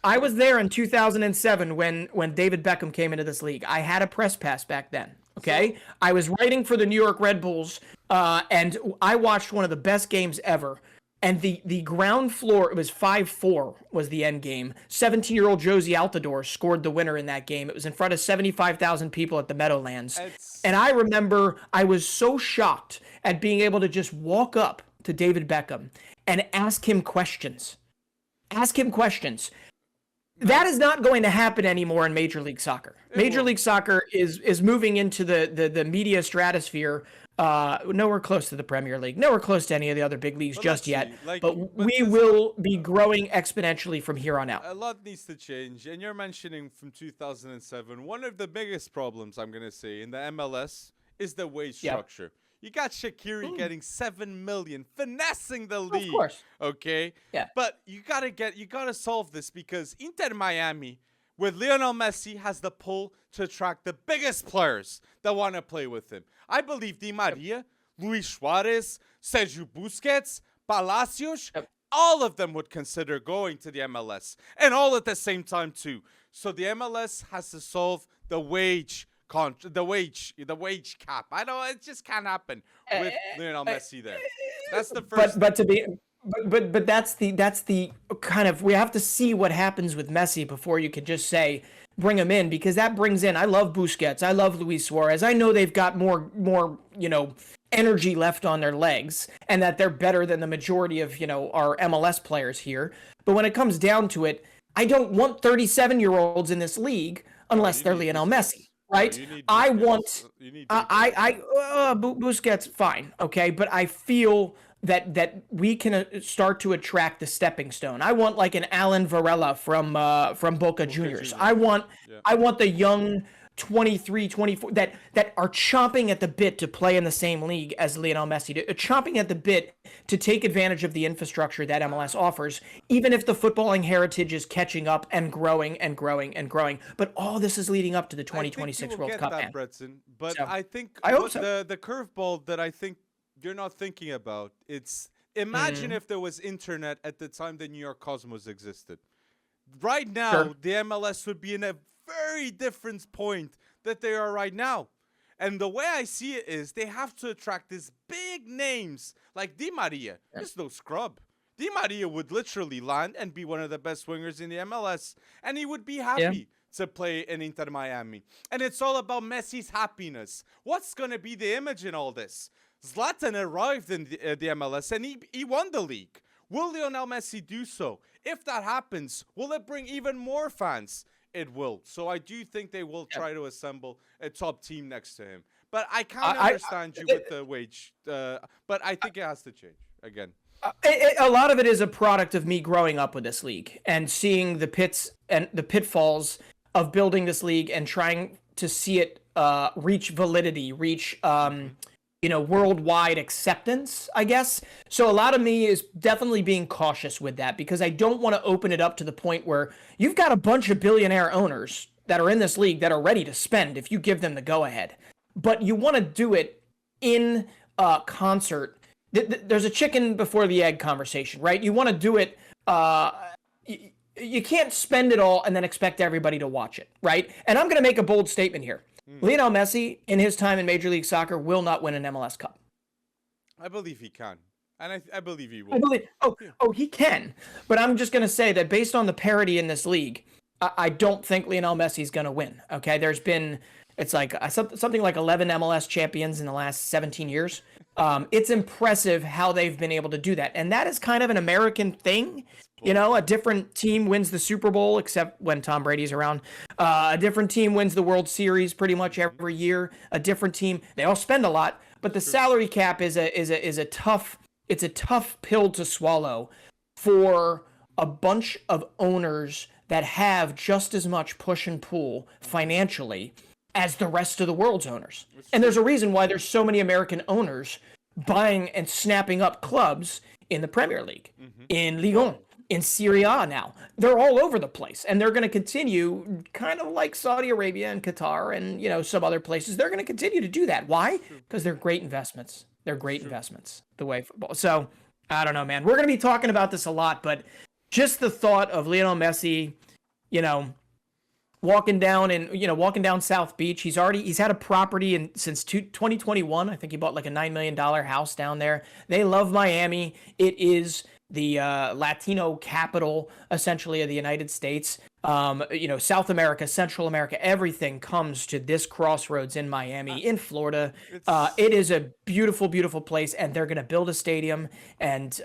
I was there in 2007 when David Beckham came into this league. I had a press pass back then. Okay, I was writing for the New York Red Bulls, and I watched one of the best games ever And the ground floor, it was 5-4 was the end game. 17-year-old Josie Altidore scored the winner in that game. It was in front of 75,000 people at the Meadowlands. And I remember I was so shocked at being able to just walk up to David Beckham and ask him questions. Ask him questions. That is not going to happen anymore in Major League Soccer. Major League Soccer is moving into the media stratosphere. Nowhere close to the Premier League, nowhere close to any of the other big leagues just yet. But we will be growing exponentially from here on out. A lot needs to change. And you're mentioning from 2007, one of the biggest problems, I'm going to say, in the MLS is the wage structure. You got Shaqiri getting $7 million, finessing the league. Of course. Okay? Yeah. But you gotta solve this because Inter Miami, with Lionel Messi, has the pull to attract the biggest players that want to play with him. I believe Di Maria, Luis Suarez, Sergio Busquets, Palacios, all of them would consider going to the MLS. And all at the same time, too. So the MLS has to solve the wage cap. I know it just can't happen with Lionel Messi there. That's the first. But that's the kind of, we have to see what happens with Messi before you can just say bring him in, because that brings in, I love Busquets, I love Luis Suarez. I know they've got more energy left on their legs and that they're better than the majority of our MLS players here. But when it comes down to it, I don't want 37-year-olds in this league unless they're Lionel Messi. Right? Busquets, fine, okay, but I feel that we can start to attract the stepping stone. I want like an Alan Varela from Boca Juniors. I want the young 23, 24 that are chomping at the bit to play in the same league as Lionel Messi, chomping at the bit to take advantage of the infrastructure that MLS offers, even if the footballing heritage is catching up and growing and growing and growing. But all this is leading up to the 2026 World Cup. That, Breton, but so, I think so. the curveball that I think you're not thinking about, it's imagine if there was internet at the time the New York Cosmos existed. Right now, the MLS would be in a very different point that they are right now. And the way I see it is they have to attract these big names like Di Maria. There's no scrub. Di Maria would literally land and be one of the best wingers in the MLS. And he would be happy to play in Inter Miami. And it's all about Messi's happiness. What's going to be the image in all this? Zlatan arrived in the MLS and he won the league. Will Lionel Messi do so? If that happens, will it bring even more fans? It will. So I do think they will try to assemble a top team next to him. But I can't understand you with the wage. But I think it has to change again. A lot of it is a product of me growing up with this league and seeing the pits and the pitfalls of building this league and trying to see it reach validity, reach worldwide acceptance, I guess. So a lot of me is definitely being cautious with that because I don't want to open it up to the point where you've got a bunch of billionaire owners that are in this league that are ready to spend if you give them the go-ahead. But you want to do it in concert. There's a chicken before the egg conversation, right? You want to do it. You can't spend it all and then expect everybody to watch it, right? And I'm going to make a bold statement here. Lionel Messi, in his time in Major League Soccer, will not win an MLS Cup. I believe he can. And I believe he will. He can. But I'm just going to say that based on the parity in this league, I don't think Lionel Messi is going to win. Okay, there's been, it's like something like 11 MLS champions in the last 17 years. It's impressive how they've been able to do that. And that is kind of an American thing. A different team wins the Super Bowl, except when Tom Brady's around. A different team wins the World Series pretty much every year. A different team, they all spend a lot, but the salary cap is a tough pill to swallow for a bunch of owners that have just as much push and pull financially as the rest of the world's owners. And there's a reason why there's so many American owners buying and snapping up clubs in the Premier League, in Ligue 1, in Serie A now. They're all over the place, and they're going to continue, kind of like Saudi Arabia and Qatar and, some other places. They're going to continue to do that. Why? Because they're great investments. They're great investments, the way football. So, I don't know, man. We're going to be talking about this a lot, but just the thought of Lionel Messi, walking down South Beach. He's had a property since 2021. I think he bought like a $9 million house down there. They love Miami. It is the Latino capital, essentially, of the United States. South America, Central America, everything comes to this crossroads in Miami, in Florida. It is a beautiful, beautiful place, and they're going to build a stadium, and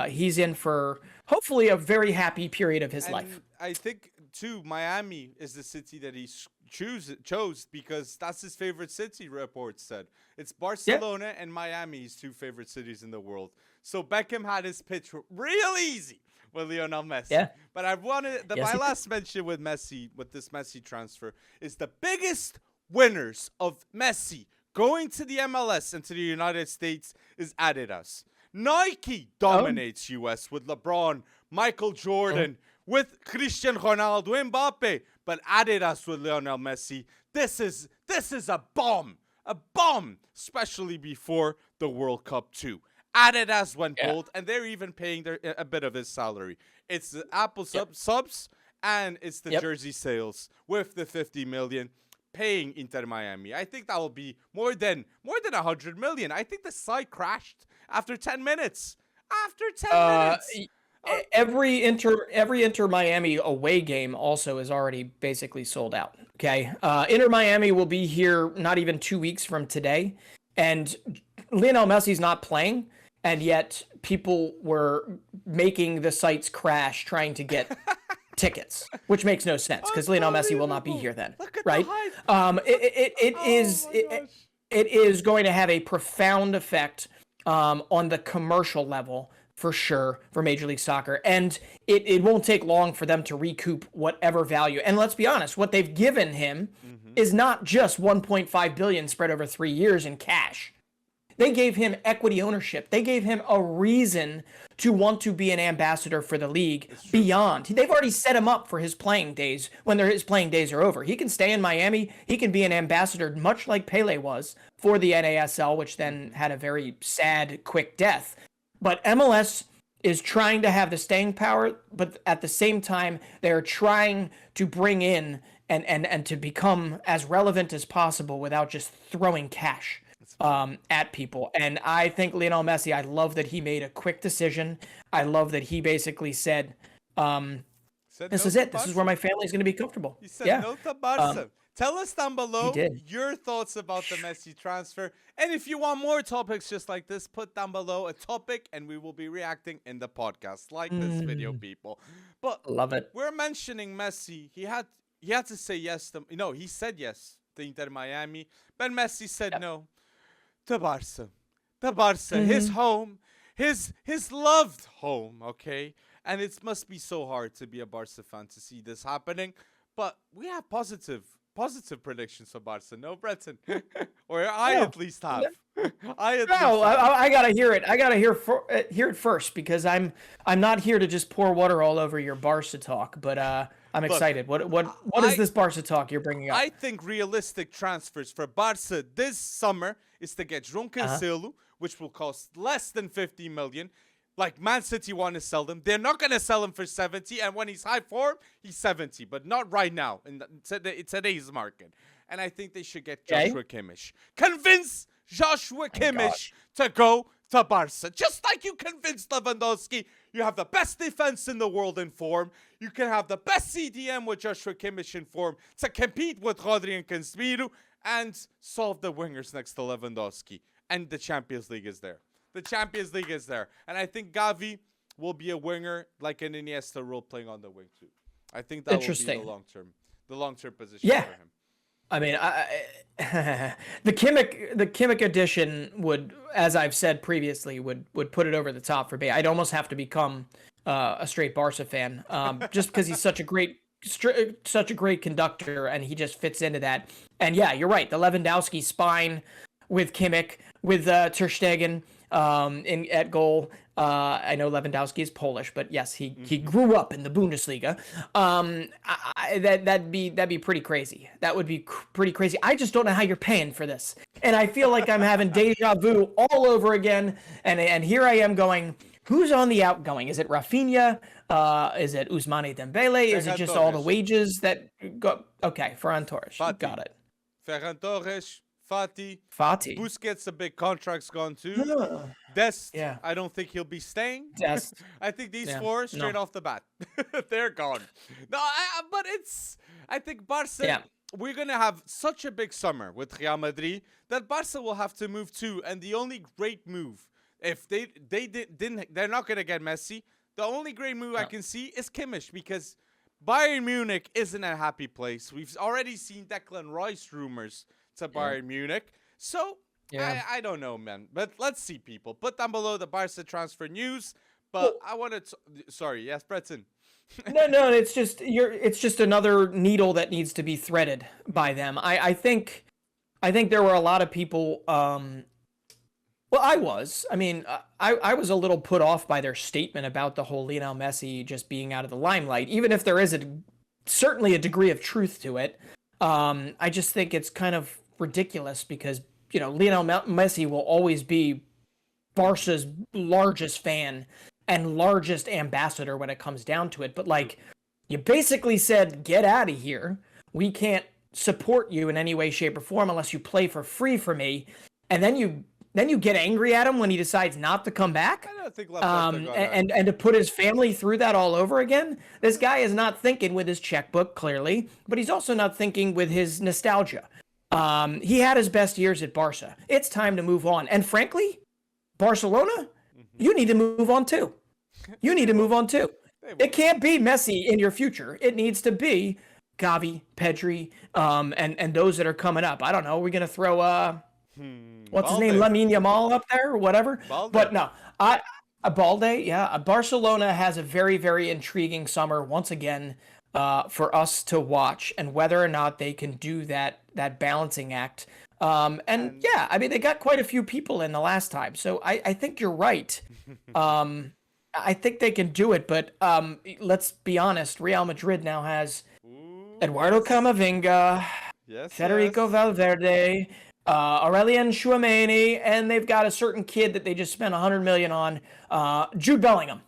he's in for hopefully a very happy period of his life. I think, too, Miami is the city that he chose because that's his favorite city, reports said. It's Barcelona and Miami, his two favorite cities in the world. So Beckham had his pitch real easy with Lionel Messi. Yeah. But I wanted my last mention with Messi, with this Messi transfer, is the biggest winners of Messi going to the MLS and to the United States is Adidas. Nike dominates US with LeBron, Michael Jordan, with Cristiano Ronaldo, Mbappe, but Adidas with Lionel Messi. This is a bomb, especially before the World Cup too. Adidas went bold, and they're even paying a bit of his salary. It's the Apple subs, and it's the jersey sales with the 50 million paying Inter Miami. I think that will be more than 100 million. I think the site crashed after 10 minutes. Every Inter Miami away game also is already basically sold out. Okay, Inter Miami will be here not even 2 weeks from today, and Lionel Messi's not playing, and yet people were making the sites crash trying to get tickets, which makes no sense because Lionel Messi will not be here then, right? It is going to have a profound effect on the commercial level for sure for Major League Soccer, and it won't take long for them to recoup whatever value. And let's be honest, what they've given him is not just 1.5 billion spread over 3 years in cash. They gave him equity ownership. They gave him a reason to want to be an ambassador for the league beyond. They've already set him up for his playing days when his playing days are over. He can stay in Miami. He can be an ambassador, much like Pele was for the NASL, which then had a very sad, quick death. But MLS is trying to have the staying power, but at the same time, they're trying to bring in and to become as relevant as possible without just throwing cash at people. And I think Lionel Messi, I love that he made a quick decision. I love that he basically said, this is it. This is where my family is going to be comfortable. He said no to Barca. Tell us down below your thoughts about the Messi transfer. And if you want more topics just like this, put down below a topic and we will be reacting in the podcast. Like this video, people. But love it. We're mentioning Messi. He had to say yes to, he said yes to Inter Miami. But Messi said no to Barca. To Barca, his home, his loved home, okay? And it must be so hard to be a Barca fan to see this happening. But we have positive predictions for Barca, no, Breton? Or at least have. I gotta hear it. I gotta hear it first because I'm not here to just pour water all over your Barca talk, but I'm excited. What is this Barca talk you're bringing up? I think realistic transfers for Barca this summer is to get João Cancelo, which will cost less than 50 million. Like Man City want to sell him. They're not going to sell him for 70. And when he's high form, he's 70. But not right now in today's market. And I think they should get Joshua Kimmich. Convince Joshua Kimmich to go to Barca. Just like you convinced Lewandowski. You have the best defense in the world in form. You can have the best CDM with Joshua Kimmich in form to compete with Rodri and Casemiro and solve the wingers next to Lewandowski. And the Champions League is there. The Champions League is there. And I think Gavi will be a winger like an Iniesta role playing on the wing too. I think that will be the long-term position for him. I mean, the Kimmich edition would, as I've said previously, would put it over the top for me. I'd almost have to become a straight Barca fan just because he's such a great conductor and he just fits into that. And yeah, you're right. The Lewandowski spine with Kimmich, with Ter Stegen at goal. I know Lewandowski is Polish, but yes, he grew up in the Bundesliga. That'd be pretty crazy. That would be pretty crazy. I just don't know how you're paying for this, and I feel like I'm having deja vu all over again. And here I am going, Who's on the outgoing? Is it Rafinha? Is it Ousmane Dembele? Is it just all the wages that go? Okay, Ferran Torres. Got it. Ferran Torres, Fati. Busquets, the big contract's gone too. Dest, I don't think he'll be staying. Dest. I think these four, straight off the bat, they're gone. No, but I think Barca, we're going to have such a big summer with Real Madrid that Barca will have to move too. And the only great move, if they're not going to get Messi, the only great move I can see is Kimmich, because Bayern Munich isn't a happy place. We've already seen Declan Rice rumors to Bayern Munich. So, I don't know, man. But let's see, people. Put down below the Barca transfer news. But I wanted to... Sorry, yes, Breton. No, it's just another needle that needs to be threaded by them. I think there were a lot of people... Well, I was a little put off by their statement about the whole Lionel Messi just being out of the limelight, even if there is certainly a degree of truth to it. I just think it's kind of ridiculous because, Lionel Messi will always be Barca's largest fan and largest ambassador when it comes down to it. But you basically said, get out of here. We can't support you in any way, shape, or form unless you play for free for me. And then you get angry at him when he decides not to come back. I don't think and to put his family through that all over again. This guy is not thinking with his checkbook, clearly, but he's also not thinking with his nostalgia. He had his best years at Barca. It's time to move on. And frankly, Barcelona, you need to move on too. You need to move on too. It can't be Messi in your future. It needs to be Gavi, Pedri, and those that are coming up. I don't know. We're going to throw... what's his name? Lamine Yamal up there or whatever. Balde. But no, Balde, Barcelona has a very, very intriguing summer once again for us to watch, and whether or not they can do that balancing act. They got quite a few people in the last time, so I think you're right. I think they can do it, but let's be honest. Real Madrid now has Eduardo Camavinga, Federico Valverde, Aurelien Tchouameni, and they've got a certain kid that they just spent $100 million on, Jude Bellingham.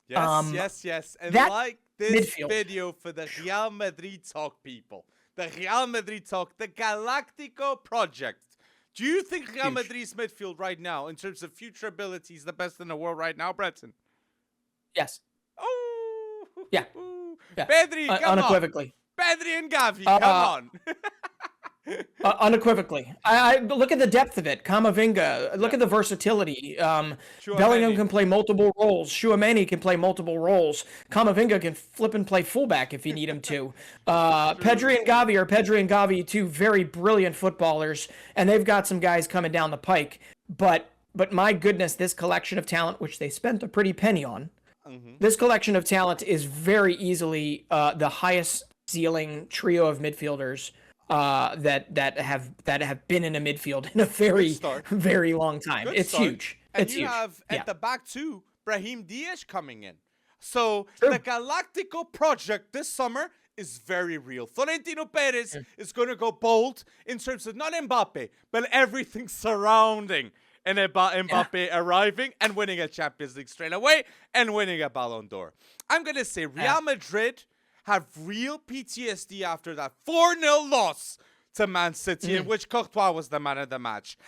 Yes. And like this video for the Real Madrid talk, people. The Real Madrid talk, the Galactico project. Do you think Real Madrid's midfield right now, in terms of future ability, is the best in the world right now, Breton? Yes. Oh. Yeah. Pedri, come unequivocally. On. Pedri and Gavi, come on. Unequivocally. I look at the depth of it. Camavinga, look at the versatility. Bellingham can play multiple roles. Tchouameni can play multiple roles. Camavinga can flip and play fullback if you need him to. Pedri and Gavi, two very brilliant footballers, and they've got some guys coming down the pike. But my goodness, this collection of talent, which they spent a pretty penny on, this collection of talent is very easily the highest ceiling trio of midfielders that have been in a midfield in a very, very long time. It's huge. And it's you huge. have at the back too, Brahim Diaz coming in. So the Galactico project this summer is very real. Florentino Perez is going to go bold in terms of not Mbappe, but everything surrounding and Mbappe arriving and winning a Champions League straight away and winning a Ballon d'Or. I'm going to say Real Madrid have real PTSD after that 4-0 loss to Man City, in which Courtois was the man of the match.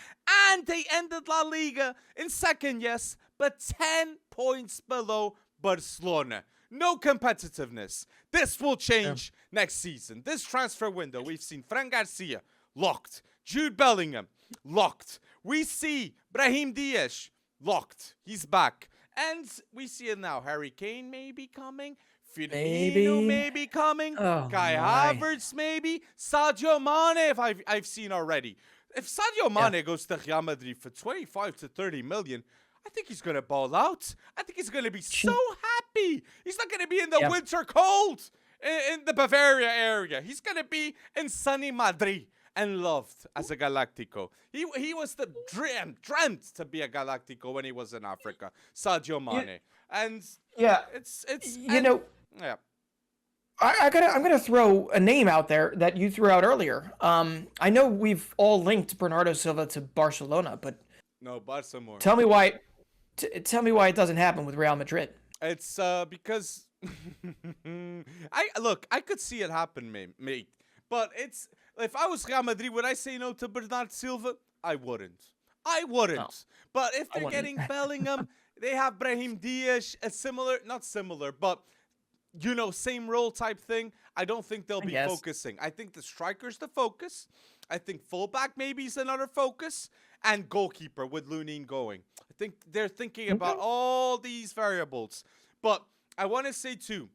And they ended La Liga in second, yes, but 10 points below Barcelona. No competitiveness. This will change next season. This transfer window, we've seen Fran Garcia, locked. Jude Bellingham, locked. We see Brahim Diaz, locked. He's back. And we see it now. Harry Kane may be coming. Firmino may be coming. Kai Havertz maybe. Sadio Mane, if I've seen already. If Sadio Mane goes to Real Madrid for 25 to 30 million, I think he's going to ball out. I think he's going to be so happy. He's not going to be in the winter cold in the Bavaria area. He's going to be in sunny Madrid and loved as a Galactico. He was the dreamt to be a Galactico when he was in Africa. Sadio Mane. And it's I'm gonna throw a name out there that you threw out earlier. I know we've all linked Bernardo Silva to Barcelona, but no, Barca more. Tell me why Tell me why it doesn't happen with Real Madrid. It's because I could see it happen, mate. But it's if I was Real Madrid, would I say no to Bernard Silva? I wouldn't. No, But if I they're wouldn't. getting Bellingham, they have Brahim Diaz, not similar, but same role type thing. I don't think they'll be guess. focusing. I think the striker's the focus. I think fullback maybe is another focus, and goalkeeper with Lunin going. I think they're thinking about all these variables. But I want to say too,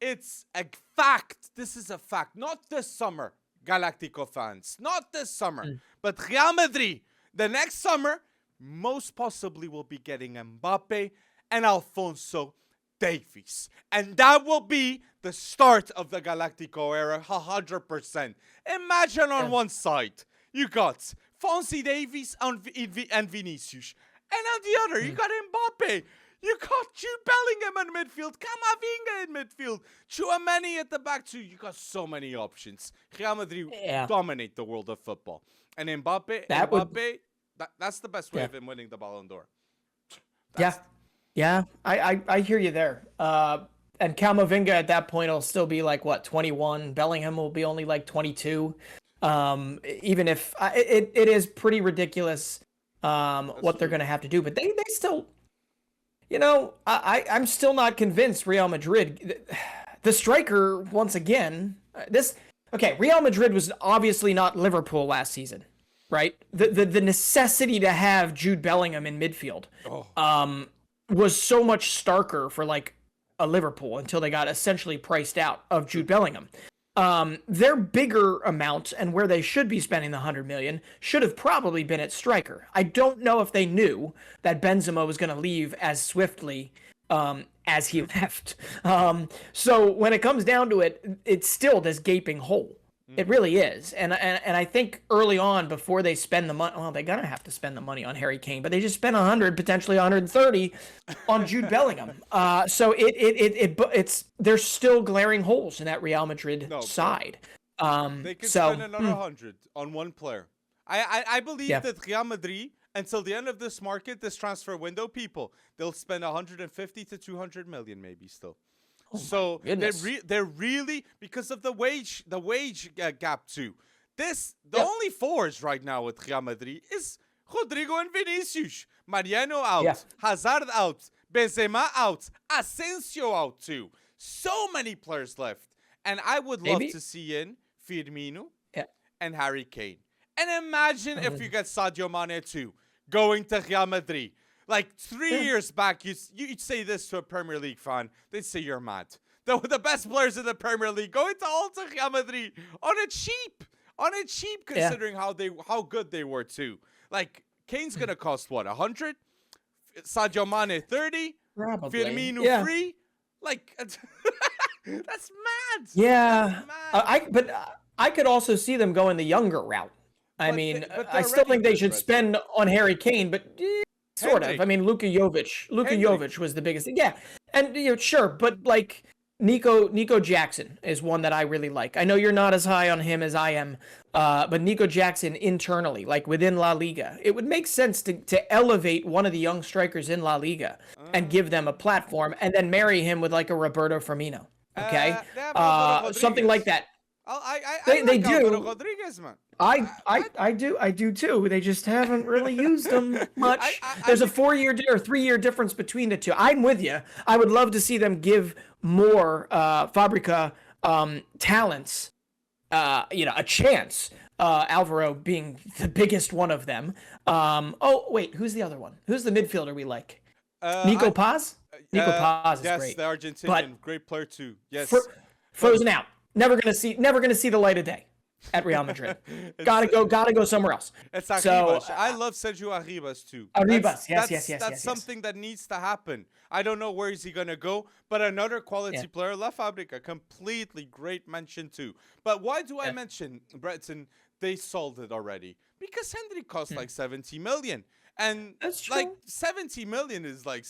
it's a fact. This is a fact. Not this summer, Galactico fans. Not this summer. But Real Madrid, the next summer, most possibly will be getting Mbappe and Alphonso Davies. And that will be the start of the Galactico era, 100%. Imagine on one side, you got Fonzie Davies and Vinicius. And on the other, you got Mbappe. You got Jude Bellingham in midfield, Camavinga in midfield, Tchouameni at the back too. You got so many options. Real Madrid dominate the world of football. And Mbappe, that's the best way of him winning the Ballon d'Or. I hear you there. And Camavinga at that point will still be like, what, 21? Bellingham will be only like 22. Even if it is pretty ridiculous what they're going to have to do. But they still... I'm still not convinced Real Madrid, the striker, once again, Real Madrid was obviously not Liverpool last season, right? The necessity to have Jude Bellingham in midfield was so much starker for like a Liverpool until they got essentially priced out of Jude Bellingham. Their bigger amount and where they should be spending the 100 million should have probably been at striker. I don't know if they knew that Benzema was going to leave as swiftly as he left. So when it comes down to it, it's still this gaping hole. It really is. And I think early on, before they spend the money, well, they're going to have to spend the money on Harry Kane, but they just spent 100, potentially 130 on Jude Bellingham. So it's there's still glaring holes in that Real Madrid side. They could spend another 100 on one player. I believe that Real Madrid, until the end of this market, this transfer window, they'll spend 150 to 200 million maybe still. So they're really, because of the wage gap too. The only fours right now with Real Madrid is Rodrigo and Vinicius. Mariano out, Hazard out, Benzema out, Asensio out too. So many players left, and I would love to see in Firmino and Harry Kane. And imagine if you get Sadio Mane too going to Real Madrid. Like 3 years back, you'd say this to a Premier League fan. They'd say you're mad. The best players in the Premier League going to Alta Real Madrid on a cheap, considering how good they were too. Like Kane's gonna cost what, 100? Sadio Mane 30? Probably. Firmino free? Like that's mad. Yeah, that's mad. I could also see them going the younger route. I still think they should spend on Harry Kane, but. Sort of. I mean, Luka Jovic was the biggest thing. Yeah. And sure, but like Nico Jackson is one that I really like. I know you're not as high on him as I am, but Nico Jackson internally, like within La Liga, it would make sense to elevate one of the young strikers in La Liga and give them a platform and then marry him with like a Roberto Firmino. Okay? Something like that. They do. Rodriguez, man. I do too. They just haven't really used them much. There's a 4-year or 3-year difference between the two. I'm with you. I would love to see them give more Fabrica talents, a chance. Alvaro being the biggest one of them. Oh wait, who's the other one? Who's the midfielder we like? Nico Paz. Nico Paz is great. Yes, the Argentinian, great player too. Yes, frozen out. Never gonna see the light of day at Real Madrid. gotta go somewhere else. It's Arribas. I love Sergio Arribas too. Arribas, yes. That's something that needs to happen. I don't know where is he gonna go, but another quality player, La Fabrica, completely great mention too. But why do I mention Breton? They sold it already because Hendrik cost like 70 million. And like 70 million is like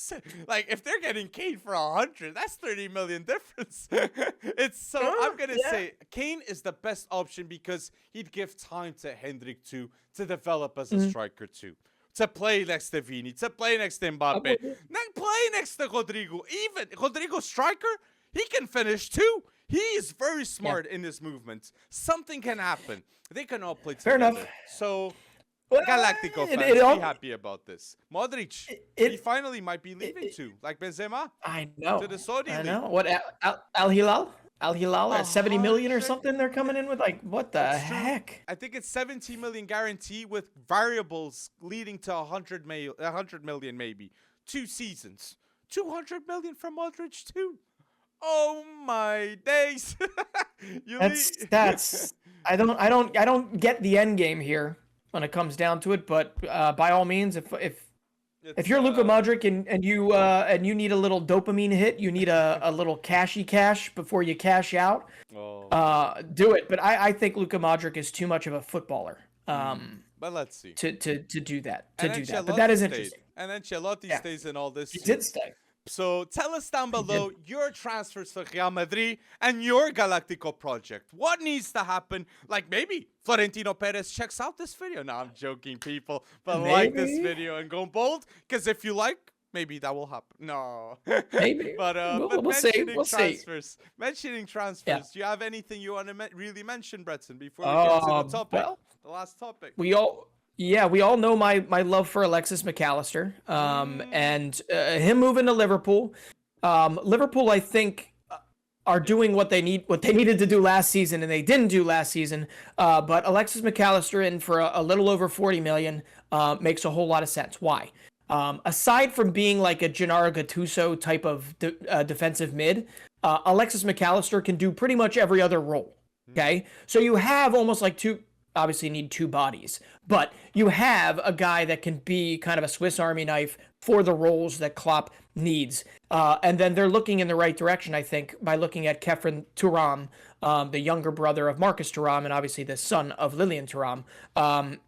if they're getting Kane for 100, that's 30 million difference. I'm gonna say Kane is the best option because he'd give time to Hendrik to develop as a striker too. to play next to Vini, to play next to Mbappe, play next to Rodrigo. Even Rodrigo striker, he can finish too. He is very smart in his movements. Something can happen. They can all play together. Fair enough. So, Galactico fans, be happy about this. Modric, he finally might be leaving too, like Benzema. I know. To the Saudi league. I know. What, Al Hilal? Al Hilal at 70 million or something they're coming in with? Like, what the heck? I think it's 70 million guarantee with variables leading to 100 million maybe. 2 seasons. 200 million from Modric too. Oh my days. That's I don't get the end game here when it comes down to it, but by all means, if you're Luka Modric and you need a little dopamine hit, you need a little cash before you cash out, do it. But I think Luka Modric is too much of a footballer. But let's see. To do that. But that is interesting. And Ancelotti stays in all this. He did stay. So tell us down below your transfers for Real Madrid and your Galactico project. What needs to happen? Like maybe Florentino Perez checks out this video. No, I'm joking, people. But like this video and go bold. Because if you like, maybe that will happen. No. Maybe. But we'll see. Mentioning transfers. Do you have anything you want to really mention, Breton, before we get to the topic? Well, the last topic. We all know my love for Alexis McAllister, and him moving to Liverpool. Liverpool, I think, are doing what they needed to do last season, and they didn't do last season. But Alexis McAllister in for a little over 40 million makes a whole lot of sense. Why? Aside from being like a Gennaro Gattuso type of defensive mid, Alexis McAllister can do pretty much every other role. Okay, so you have almost like obviously need 2 bodies, but you have a guy that can be kind of a Swiss Army knife for the roles that Klopp needs. And then they're looking in the right direction, I think, by looking at Khéphren Thuram, the younger brother of Marcus Thuram, and obviously the son of Lilian Thuram,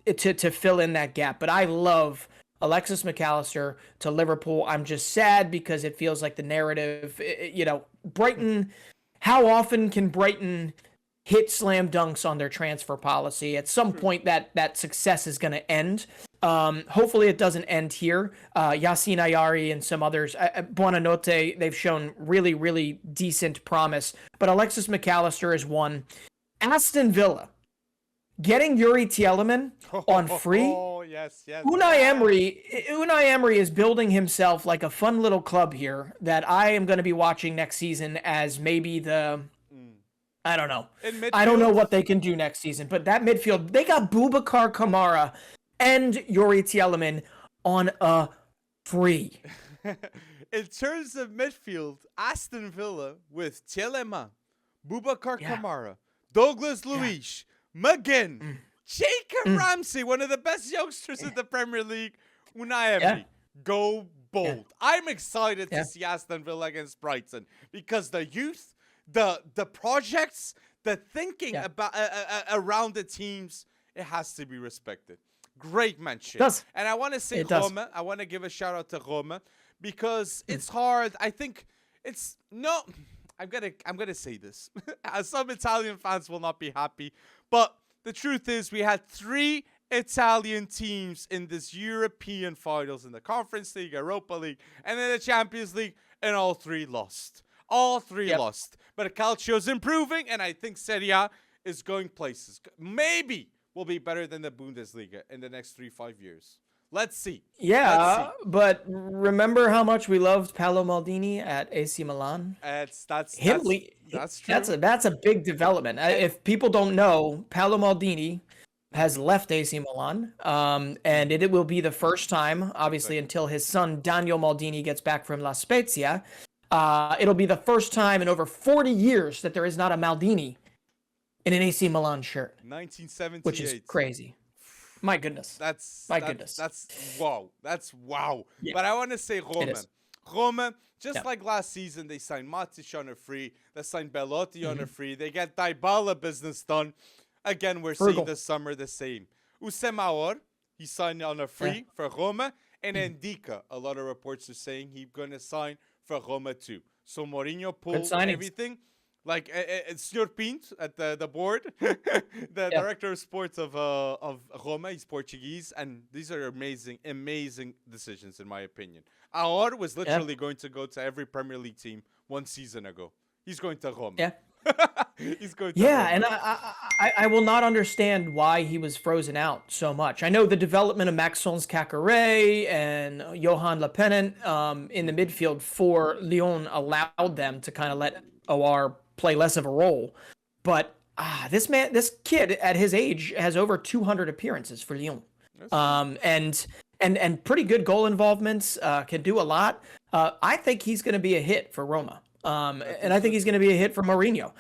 to fill in that gap. But I love Alexis McAllister to Liverpool. I'm just sad because it feels like the narrative, Brighton, how often can Brighton hit slam dunks on their transfer policy? At some point that success is going to end. Hopefully it doesn't end here. Yassine Ayari and some others, Buonanotte, they've shown really, really decent promise. But Alexis McAllister is one. Aston Villa, getting Yuri Tielemans on free. Oh, yes. Unai Emery is building himself like a fun little club here that I am going to be watching next season as maybe I don't know. I don't know what they can do next season, but that midfield, they got Boubacar Kamara and Yuri Tielemans on a free. In terms of midfield, Aston Villa with Tielemans, Boubacar Kamara, Douglas Luiz, McGinn, Jacob Ramsey, one of the best youngsters in the Premier League, Unai Emery. Go bold. I'm excited to see Aston Villa against Brighton because the youth, the projects, the thinking about around the teams, it has to be respected. Great mention. And I want to say Roma. I want to give a shout out to Roma because it's hard. I think I'm gonna say this. Some Italian fans will not be happy, but the truth is we had 3 Italian teams in this European finals in the Conference League, Europa League, and in the Champions League, and all 3 lost. All 3 lost. But Calcio's improving, and I think Serie A is going places. Maybe will be better than the Bundesliga in the next 3-5 years. Let's see. Yeah, but remember how much we loved Paolo Maldini at AC Milan? That's true. That's a big development. If people don't know, Paolo Maldini has left AC Milan, and it will be the first time, obviously, until his son Daniel Maldini gets back from La Spezia. It'll be the first time in over 40 years that there is not a Maldini in an AC Milan shirt. 1978. Which is crazy. My goodness. That's wow. That's wow. Yeah. But I want to say Roma, just like last season, they signed Matic on a free. They signed Belotti on a free. They get Dybala business done. Again, we're seeing this summer the same. Usemaor, he signed on a free for Roma. And Ndika, a lot of reports are saying he's going to sign for Roma too. So Mourinho pulled everything. Like it's Sr. Pinto at the board, the director of sports of Roma. He's Portuguese, and these are amazing decisions in my opinion. Aor was literally going to go to every Premier League team 1 season ago. He's going to Roma. Yeah. He's going to Roma. And I will not understand why he was frozen out so much. I know the development of Maxence Caqueret and Johan Le Pennant in the midfield for Lyon allowed them to kind of let Aouar play less of a role. But this kid at his age has over 200 appearances for Lyon. And pretty good goal involvements, can do a lot. I think he's going to be a hit for Roma. And I think he's going to be a hit for Mourinho.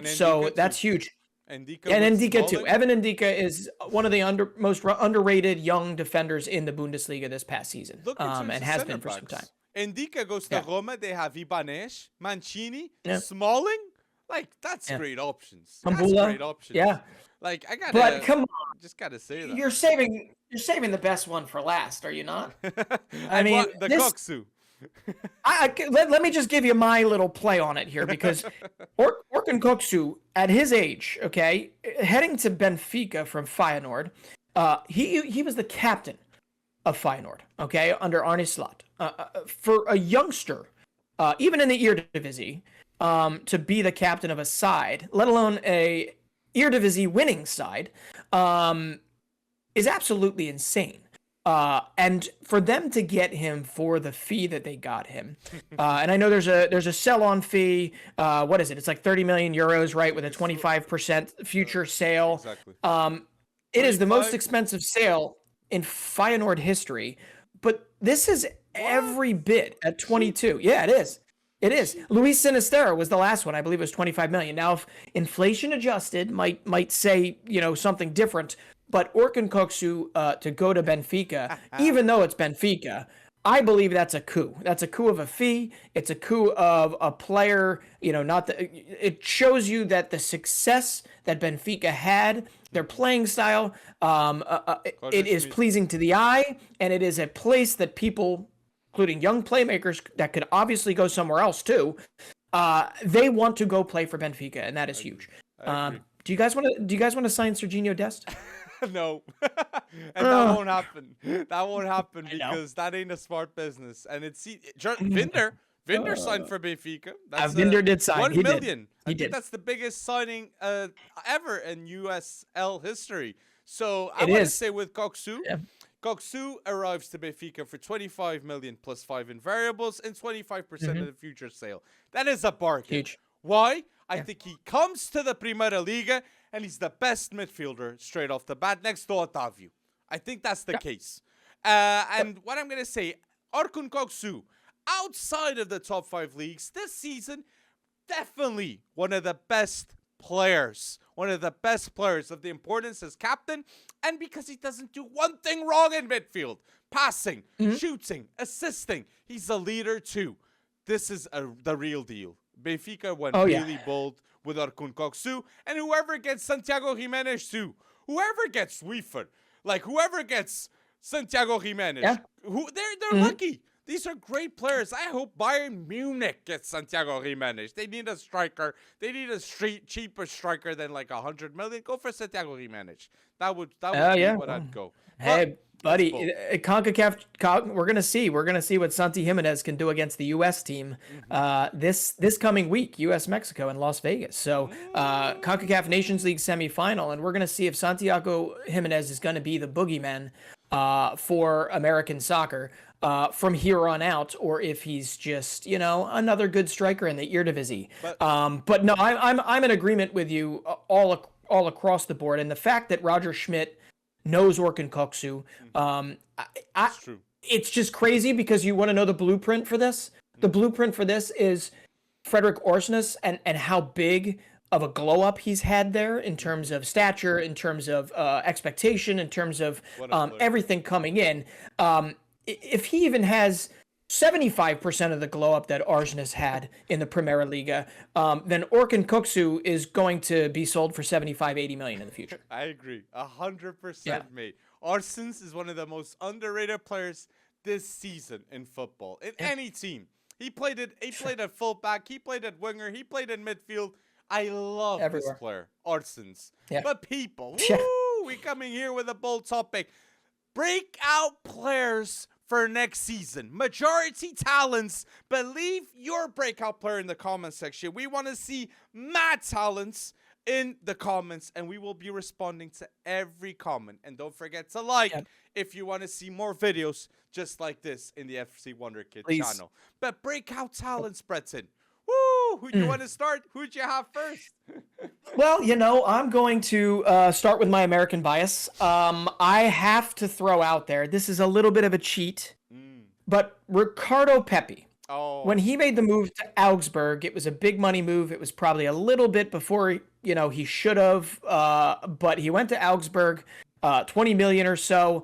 So that's huge. Ndika too. Evan Ndika is one of the most underrated young defenders in the Bundesliga this past season, and has been for some time. Ndika goes to Roma. They have Ibanez, Mancini, Smalling. Like, that's great options. That's great options. Yeah. Like, but come on, just gotta say that you're saving the best one for last, are you not? I mean, the Koksu. Let me just give you my little play on it here, because Orkun Koksu, at his age, okay, heading to Benfica from Feyenoord, he was the captain of Feyenoord, okay, under Arne Slot. For a youngster, even in the Eredivisie, to be the captain of a side, let alone a Eredivisie winning side, is absolutely insane. And for them to get him for the fee that they got him, and I know there's a sell-on fee. What is it? It's like 30 million euros, right? With a 25% future sale. Exactly. It is the most expensive sale in Feyenoord history, but this is every bit at 22. Yeah, it is. It is. Luis Sinisterra was the last one. I believe it was 25 million. Now, if inflation adjusted might say, something different, but Orkun Koksu to go to Benfica, even though it's Benfica, I believe that's a coup. That's a coup of a fee. It's a coup of a player, it shows you that the success that Benfica had, their playing style, it is pleasing to the eye, and it is a place that people, including young playmakers that could obviously go somewhere else too, they want to go play for Benfica, and that is huge. Do you guys want to sign Serginho Dest? No, and that won't happen. That won't happen because that ain't a smart business. And it's Vinder signed for Benfica. Vinder did sign. 1 million. He I did. think that's the biggest signing ever in USL history. So I want to say with Koksu. Yeah. Koksu arrives to Benfica for 25 million plus 5 in variables and 25% of the future sale. That is a bargain. Huge. Why? I think he comes to the Primeira Liga and he's the best midfielder straight off the bat next to Otavio. I think that's the case. And what I'm going to say, Orkun Koksu, outside of the top 5 leagues this season, definitely one of the best players. One of the best players of the importance as captain, and because he doesn't do one thing wrong in midfield. Passing, shooting, assisting. He's a leader too. This is the real deal. Benfica went really bold with Orkun Koksu, and whoever gets Santiago Jimenez too. Whoever gets Weaver, like whoever gets Santiago Jimenez, they're lucky. These are great players. I hope Bayern Munich gets Santiago Jimenez. They need a striker. They need a cheaper striker than like 100 million. Go for Santiago Jimenez. That would be what I'd go. Hey, buddy, CONCACAF, we're gonna see. We're gonna see what Santi Jimenez can do against the U.S. team this coming week, U.S. Mexico in Las Vegas. So CONCACAF Nations League semifinal, and we're gonna see if Santiago Jimenez is gonna be the boogeyman for American soccer from here on out, or if he's just another good striker in the Eredivisie. But no, I'm in agreement with you all across the board, and the fact that Roger Schmidt knows Orkun Koksu, true. It's just crazy because you want to know the blueprint for this. The blueprint for this is Frederick Orsnes and how big of a glow up he's had there in terms of stature, in terms of expectation, in terms of everything coming in. If he even has 75% of the glow up that Orsnes had in the Primera Liga, then Orkun Koksu is going to be sold for 75-80 million in the future. I agree. 100%, mate. Orsnes is one of the most underrated players this season in football, in any team. He played at fullback. He played at winger. He played in midfield. I love Everywhere. this player, Arsons. Yeah. But people, Yeah. woo, we coming here with a bold topic. Breakout players for next season. Majority talents. But leave your breakout player in the comment section. We want to see mad talents in the comments, and we will be responding to every comment. And don't forget to like if you want to see more videos just like this in the FC Wonderkid channel. But breakout talents, Breton. Woo! Who do you want to start? Who'd you have first? Well, I'm going to start with my American bias. I have to throw out there, this is a little bit of a cheat, but Ricardo Pepi. Oh. When he made the move to Augsburg, it was a big money move. It was probably a little bit before, he should have, but he went to Augsburg, 20 million or so,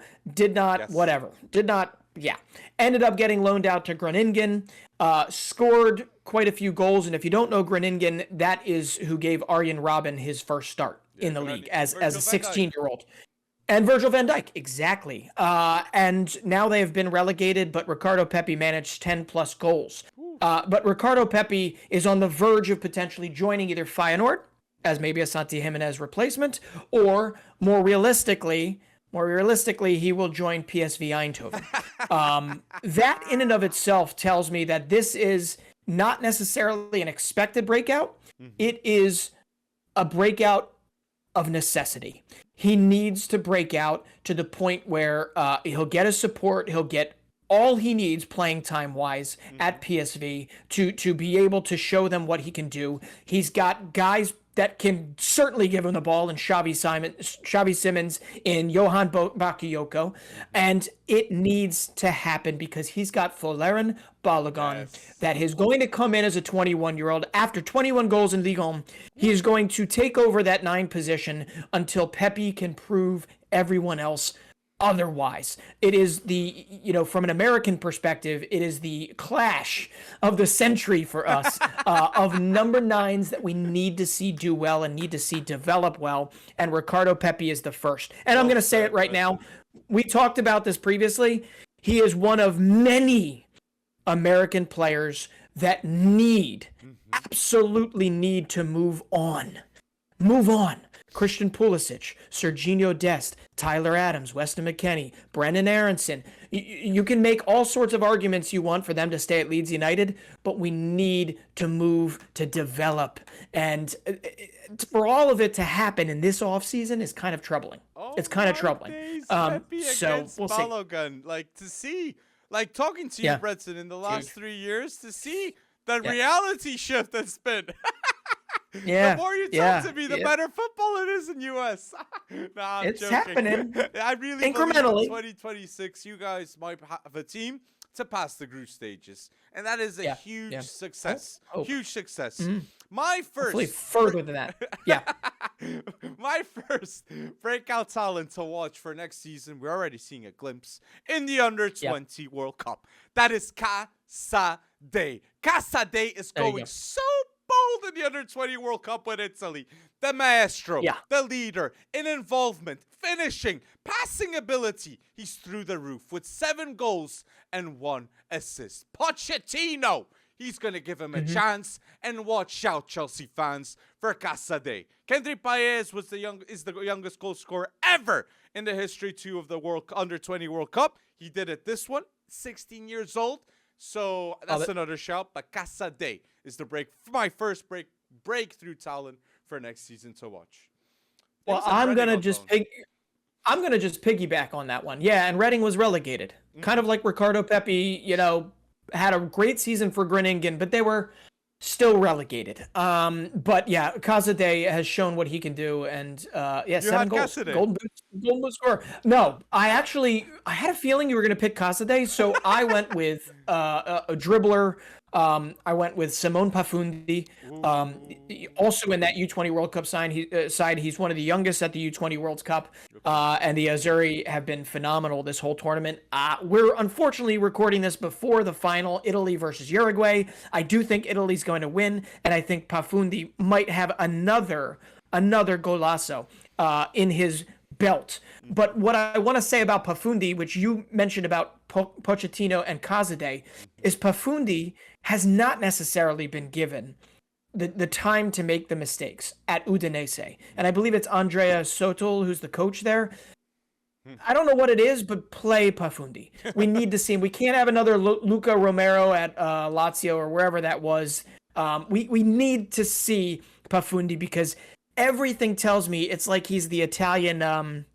ended up getting loaned out to Groningen, scored quite a few goals. And if you don't know Groningen, that is who gave Arjen Robben his first start in the league as a 16-year-old. And Virgil van Dijk, exactly. And now they have been relegated, but Ricardo Pepi managed 10-plus goals. But Ricardo Pepi is on the verge of potentially joining either Feyenoord as maybe a Santi Jimenez replacement, or more realistically, he will join PSV Eindhoven. That in and of itself tells me that this is not necessarily an expected breakout. It is a breakout of necessity. He needs to break out to the point where he'll get his support, he'll get all he needs playing time wise at PSV to be able to show them what he can do. He's got guys that can certainly give him the ball in Xavi Simons, in Johan Bakayoko, and it needs to happen because he's got Florian Balogun that is going to come in as a 21-year-old. After 21 goals in Ligue 1, he is going to take over that 9 position until Pepi can prove everyone else otherwise. It is from an American perspective, it is the clash of the century for us of number 9s that we need to see do well and need to see develop well. And Ricardo Pepi is the first. And I'm going to say it right now. We talked about this previously. He is one of many American players that absolutely need to move on. Move on. Christian Pulisic, Serginho Dest, Tyler Adams, Weston McKennie, Brendan Aronson. You can make all sorts of arguments you want for them to stay at Leeds United, but we need to move to develop. And for all of it to happen in this offseason is kind of troubling. It's kind of troubling. So we'll see. Talking to you, Breton, in the last 3 years, to see the reality shift that's been. The more you talk to me, the better football it is in US. Nah, I'm it's joking. happening. I really incrementally. Believe in 2026, you guys might have a team to pass the group stages, and that is a huge success. Huge success. My first, hopefully further than that. My first breakout talent to watch for next season. We're already seeing a glimpse in the Under-20 World Cup. That is Casadei. Casadei is going so bold in the Under-20 World Cup with Italy. The maestro, the leader, in involvement, finishing, passing ability. He's through the roof with 7 goals and 1 assist. Pochettino, he's going to give him a chance. And watch out, Chelsea fans, for Casadei. Kendrick Paez is the youngest goal scorer ever in the history of the Under-20 World Cup. He did it this one, 16 years old. So that's another shout. But Casadei is my first breakthrough talent for next season to watch. Well, I'm gonna just piggyback on that one. Yeah, and Reading was relegated, kind of like Ricardo Pepi. Had a great season for Groningen, but they were still relegated. But yeah, Casadei has shown what he can do, and 7 goals, golden boot scorer. No, I had a feeling you were gonna pick Casadei, so I went with a dribbler. I went with Simone Pafundi, also in that U20 World Cup side. He's one of the youngest at the U20 World Cup, and the Azzurri have been phenomenal this whole tournament. We're unfortunately recording this before the final, Italy versus Uruguay. I do think Italy's going to win, and I think Pafundi might have another golazo in his belt. But what I want to say about Pafundi, which you mentioned about Pochettino and Cazade is Pafundi has not necessarily been given the time to make the mistakes at Udinese. And I believe it's Andrea Sotol who's the coach there. I don't know what it is, but play Pafundi. We need to see him. We can't have another Luca Romero at Lazio or wherever that was. We need to see Pafundi because everything tells me it's like he's the Italian.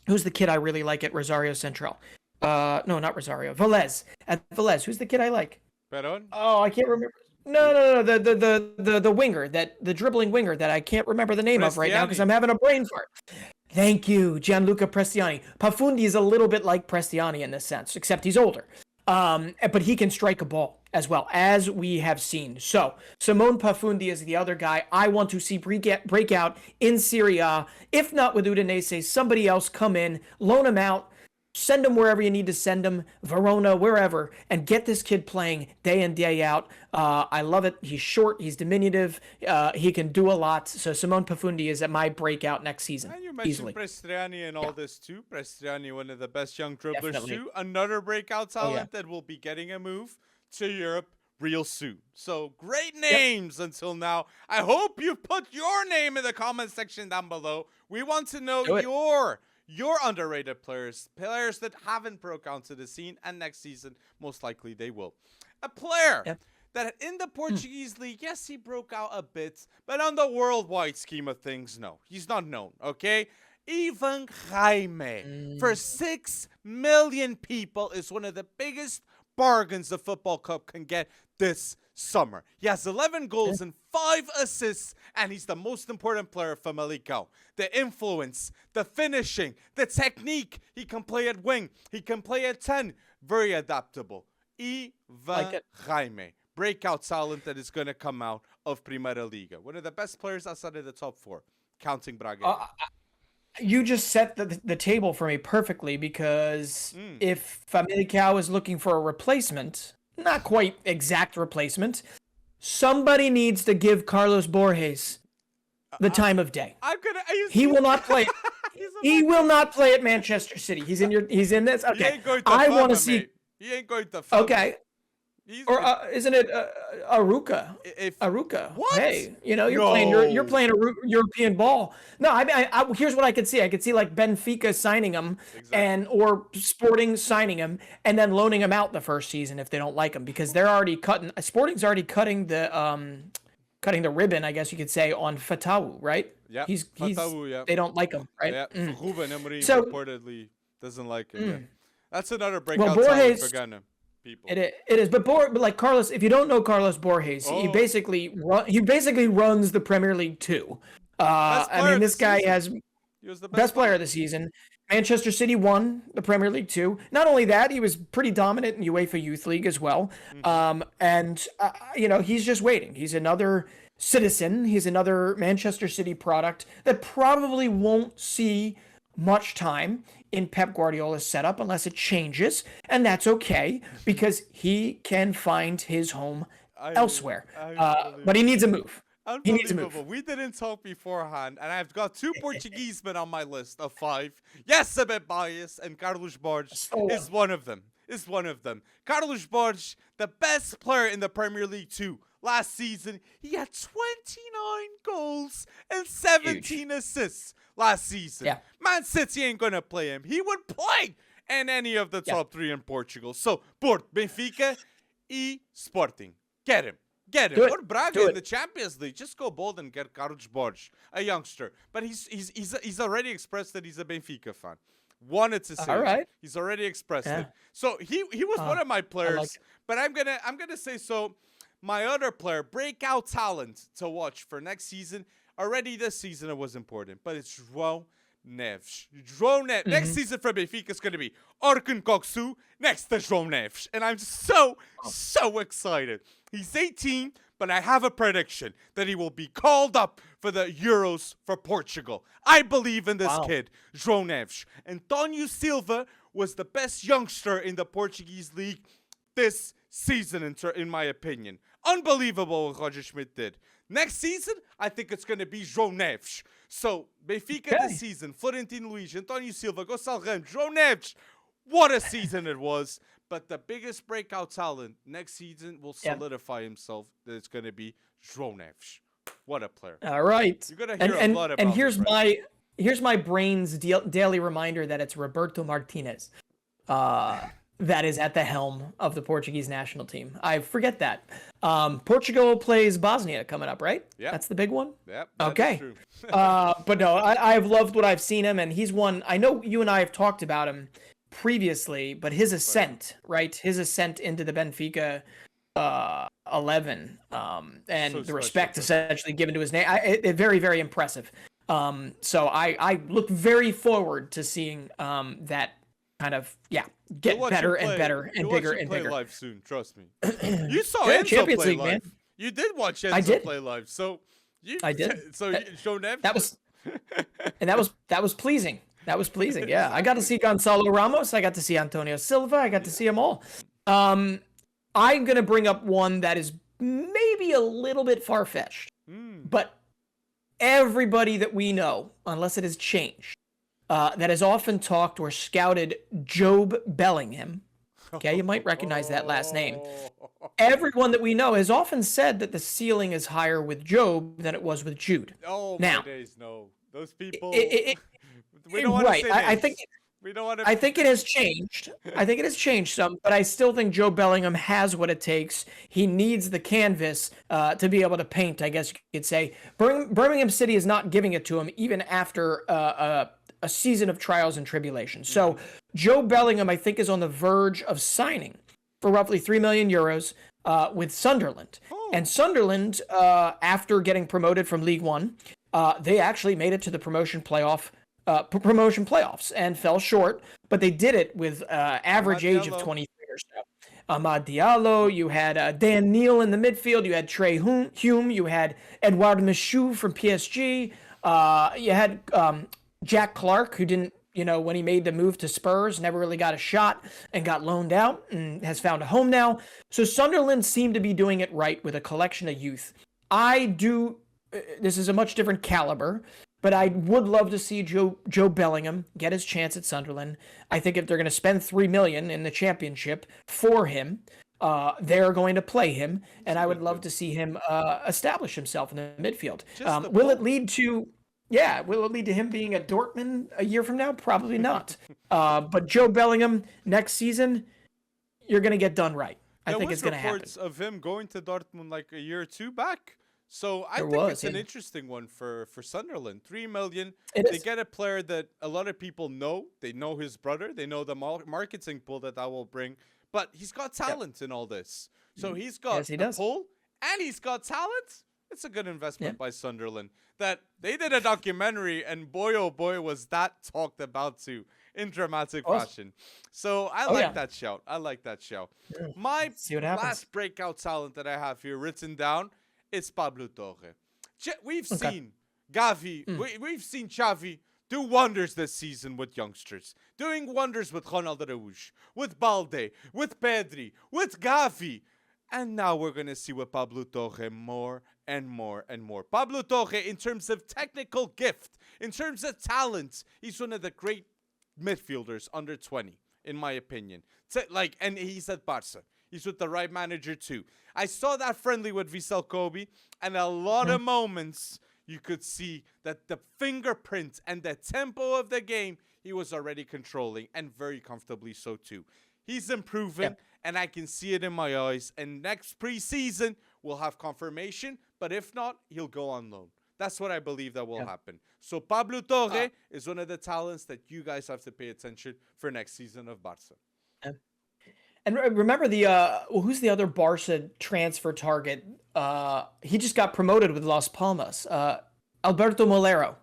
Who's the kid I really like at Rosario Central? No, not Rosario. Velez. At Velez. Who's the kid I like? Breton? Oh, I can't remember. No. The winger, the dribbling winger that I can't remember the name of right now because I'm having a brain fart. Thank you, Gianluca Prestiani. Pafundi is a little bit like Prestiani in this sense, except he's older. But he can strike a ball as well, as we have seen. So, Simone Pafundi is the other guy I want to see breakout in Serie A. If not with Udinese, somebody else come in, loan him out, send him wherever you need to send him, Verona, wherever, and get this kid playing day in, day out. I love it. He's short. He's diminutive. He can do a lot. So Simone Pafundi is at my breakout next season. And you mentioned Prestriani and all this too. Prestriani, one of the best young dribblers too. Another breakout talent that will be getting a move to Europe real soon. So great names until now. I hope you put your name in the comment section down below. We want to know your underrated players that haven't broke onto the scene, and next season, most likely they will. A player that in the Portuguese league, yes, he broke out a bit, but on the worldwide scheme of things, no. He's not known, okay? Ivan Jaime, for 6 million people, is one of the biggest bargains the Football Cup can get this summer. He has 11 goals and 5 assists, and he's the most important player for Malicão. The influence, the finishing, the technique. He can play at wing. He can play at 10. Very adaptable. Ivan Jaime. Breakout talent that is going to come out of Primeira Liga. One of the best players outside of the top 4, counting Braga. You just set the table for me perfectly because if Famalicão is looking for a replacement, not quite exact replacement, somebody needs to give Carlos Borges the time of day. He will not play. He will not play at Manchester City. He's in this. Okay, I want to see. He ain't going to. Okay. Isn't it Aruca? Aruca. What? Hey, you're playing a European ball. No, I here's what I could see. I could see like Benfica signing him or Sporting signing him and then loaning him out the first season if they don't like him because they're already cutting. Sporting's already cutting the ribbon, I guess you could say, on Fatau, right? Yeah. He's Fatau, they don't like him, right? Yeah. Ruben Amorim reportedly doesn't like him. Yeah. That's another breakout Borges, for Ghana. People. It is, but like Carlos, if you don't know Carlos Borges, he basically runs the Premier League too. I mean, this guy he was the best player of the season. Manchester City won the Premier League too. Not only that, he was pretty dominant in UEFA Youth League as well. He's just waiting. He's another citizen. He's another Manchester City product that probably won't see much time in Pep Guardiola's setup unless it changes, and that's okay because he can find his home elsewhere. But he needs a move. He needs a move. We didn't talk beforehand, and I've got 2 Portuguese men on my list of 5. Yes, a bit biased, and Carlos Borges is one of them. Carlos Borges, the best player in the Premier League too. Last season, he had 29 goals and 17 assists last season. Yeah. Man City ain't going to play him. He would play in any of the top 3 in Portugal. So, Benfica e Sporting. Get him. Or Braga in the Champions League. Just go bold and get Carlos Borges, a youngster. But he's already expressed that he's a Benfica fan. Wanted to say it. He's already expressed it. So he was one of my players. But I'm gonna say so. My other player, breakout talent to watch for next season. Already this season it was important, but it's João Neves. Next season for Benfica is going to be Orkun Koksu next to João Neves. And I'm so excited. He's 18, but I have a prediction that he will be called up for the Euros for Portugal. I believe in this kid, João Neves. António Silva was the best youngster in the Portuguese league this season, in my opinion. Unbelievable what Roger Schmidt did. Next season, I think it's going to be João Neves. So, Benfica this season, Florentino Luís, António Silva, Gonçalo Ramos, João Neves. What a season it was. But the biggest breakout talent next season will solidify himself that it's going to be João Neves. What a player. All right. You're going to hear a lot about and here's my brain's daily reminder that it's Roberto Martinez that is at the helm of the Portuguese national team. I forget that. Portugal plays Bosnia coming up, right? Yeah. That's the big one? Yep. Okay. But no, I've loved what I've seen him, and he's one. I know you and I have talked about him previously, but his ascent, right? His ascent into the Benfica 11, and so the respect essentially given to his name, very, very impressive. So I look very forward to seeing that kind of get better and better and bigger and bigger. Live soon, trust me. You saw Enzo Champions play League, live. Man. You did watch Enzo play live, so I did. So João Neves. That was pleasing. That was pleasing. Yeah, I got to see Gonçalo Ramos. I got to see Antonio Silva. I got to see them all. I'm gonna bring up one that is maybe a little bit far-fetched, but everybody that we know, unless it has changed, that has often talked or scouted Jobe Bellingham. Okay, you might recognize that last name. Everyone that we know has often said that the ceiling is higher with Jobe than it was with Jude. Oh, now, my days, no. Those people... we don't want to say I think... We don't want to... I think it has changed. I think it has changed some, but I still think Jobe Bellingham has what it takes. He needs the canvas to be able to paint, I guess you could say. Birmingham City is not giving it to him even after a season of trials and tribulations. So Jobe Bellingham, I think, is on the verge of signing for roughly 3 million euros with Sunderland. Oh. And Sunderland, after getting promoted from League One, they actually made it to the promotion playoffs and fell short, but they did it with average age of 23 or so. Amad Diallo, you had Dan Neil in the midfield, you had Trey Hume, you had Edouard Michou from PSG, you had Jack Clark, who didn't, when he made the move to Spurs, never really got a shot and got loaned out and has found a home now. So Sunderland seemed to be doing it right with a collection of youth. This is a much different caliber, but I would love to see Jobe Bellingham get his chance at Sunderland. I think if they're going to spend $3 million in the championship for him, they're going to play him, and I would love to see him establish himself in the midfield. Will it lead to him being at Dortmund a year from now? Probably not. But Jobe Bellingham next season, you're going to get done right. I think it's going to happen. There was reports of him going to Dortmund like a year or two back. So I think it's an interesting one for Sunderland. 3 million. They get a player that a lot of people know. They know his brother. They know the marketing pull that will bring. But he's got talent in all this. So he's got a pull and he's got talent. It's a good investment by Sunderland. That they did a documentary, and boy, oh boy, was that talked about too in dramatic fashion. So I like that shout. I like that shout. Yeah. My last breakout talent that I have here written down is Pablo Torre. We've seen Gavi, we've seen Xavi do wonders this season with youngsters, doing wonders with Ronald Araújo, with Balde, with Pedri, with Gavi. And now we're going to see with Pablo Torre more and more and more. Pablo Torre, in terms of technical gift, in terms of talent, he's one of the great midfielders under 20, in my opinion. And he's at Barca. He's with the right manager too. I saw that friendly with Vissel Kobe, and a lot of moments you could see that the fingerprint and the tempo of the game he was already controlling, and very comfortably so too. He's improving, and I can see it in my eyes. And next preseason, we'll have confirmation. But if not, he'll go on loan. That's what I believe that will happen. So Pablo Torre is one of the talents that you guys have to pay attention for next season of Barca. And remember who's the other Barca transfer target? He just got promoted with Las Palmas. Alberto Molero.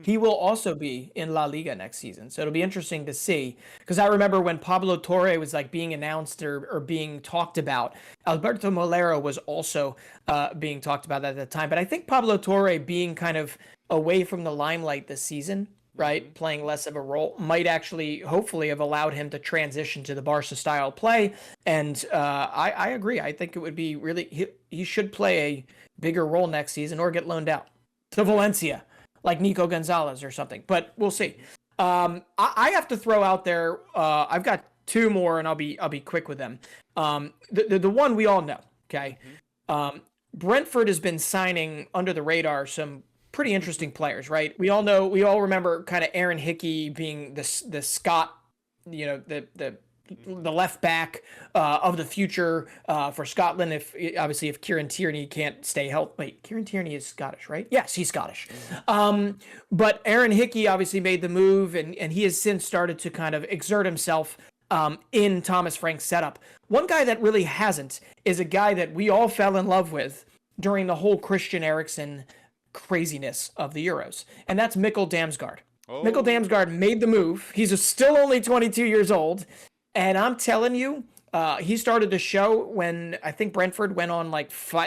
He will also be in La Liga next season. So it'll be interesting to see. Because I remember when Pablo Torre was being announced or being talked about, Alberto Molero was also being talked about at the time. But I think Pablo Torre being kind of away from the limelight this season, right, playing less of a role, might actually, hopefully, have allowed him to transition to the Barca style play. And I agree. I think it would be really, he should play a bigger role next season or get loaned out to Valencia, like Nico Gonzalez or something. But we'll see. I have to throw out there, I've got 2 more, and I'll be quick with them. The one we all know, okay? Brentford has been signing under the radar some pretty interesting players, right? We all remember kind of Aaron Hickey being the Scot, the left back of the future for Scotland. If Kieran Tierney can't stay healthy. Wait, Kieran Tierney is Scottish, right? Yes, he's Scottish. But Aaron Hickey obviously made the move, and he has since started to kind of exert himself in Thomas Frank's setup. One guy that really hasn't is a guy that we all fell in love with during the whole Christian Eriksen craziness of the Euros, and that's Mikkel Damsgaard. Oh. Mikkel Damsgaard made the move. He's still only 22 years old. And I'm telling you, he started to show when I think Brentford went on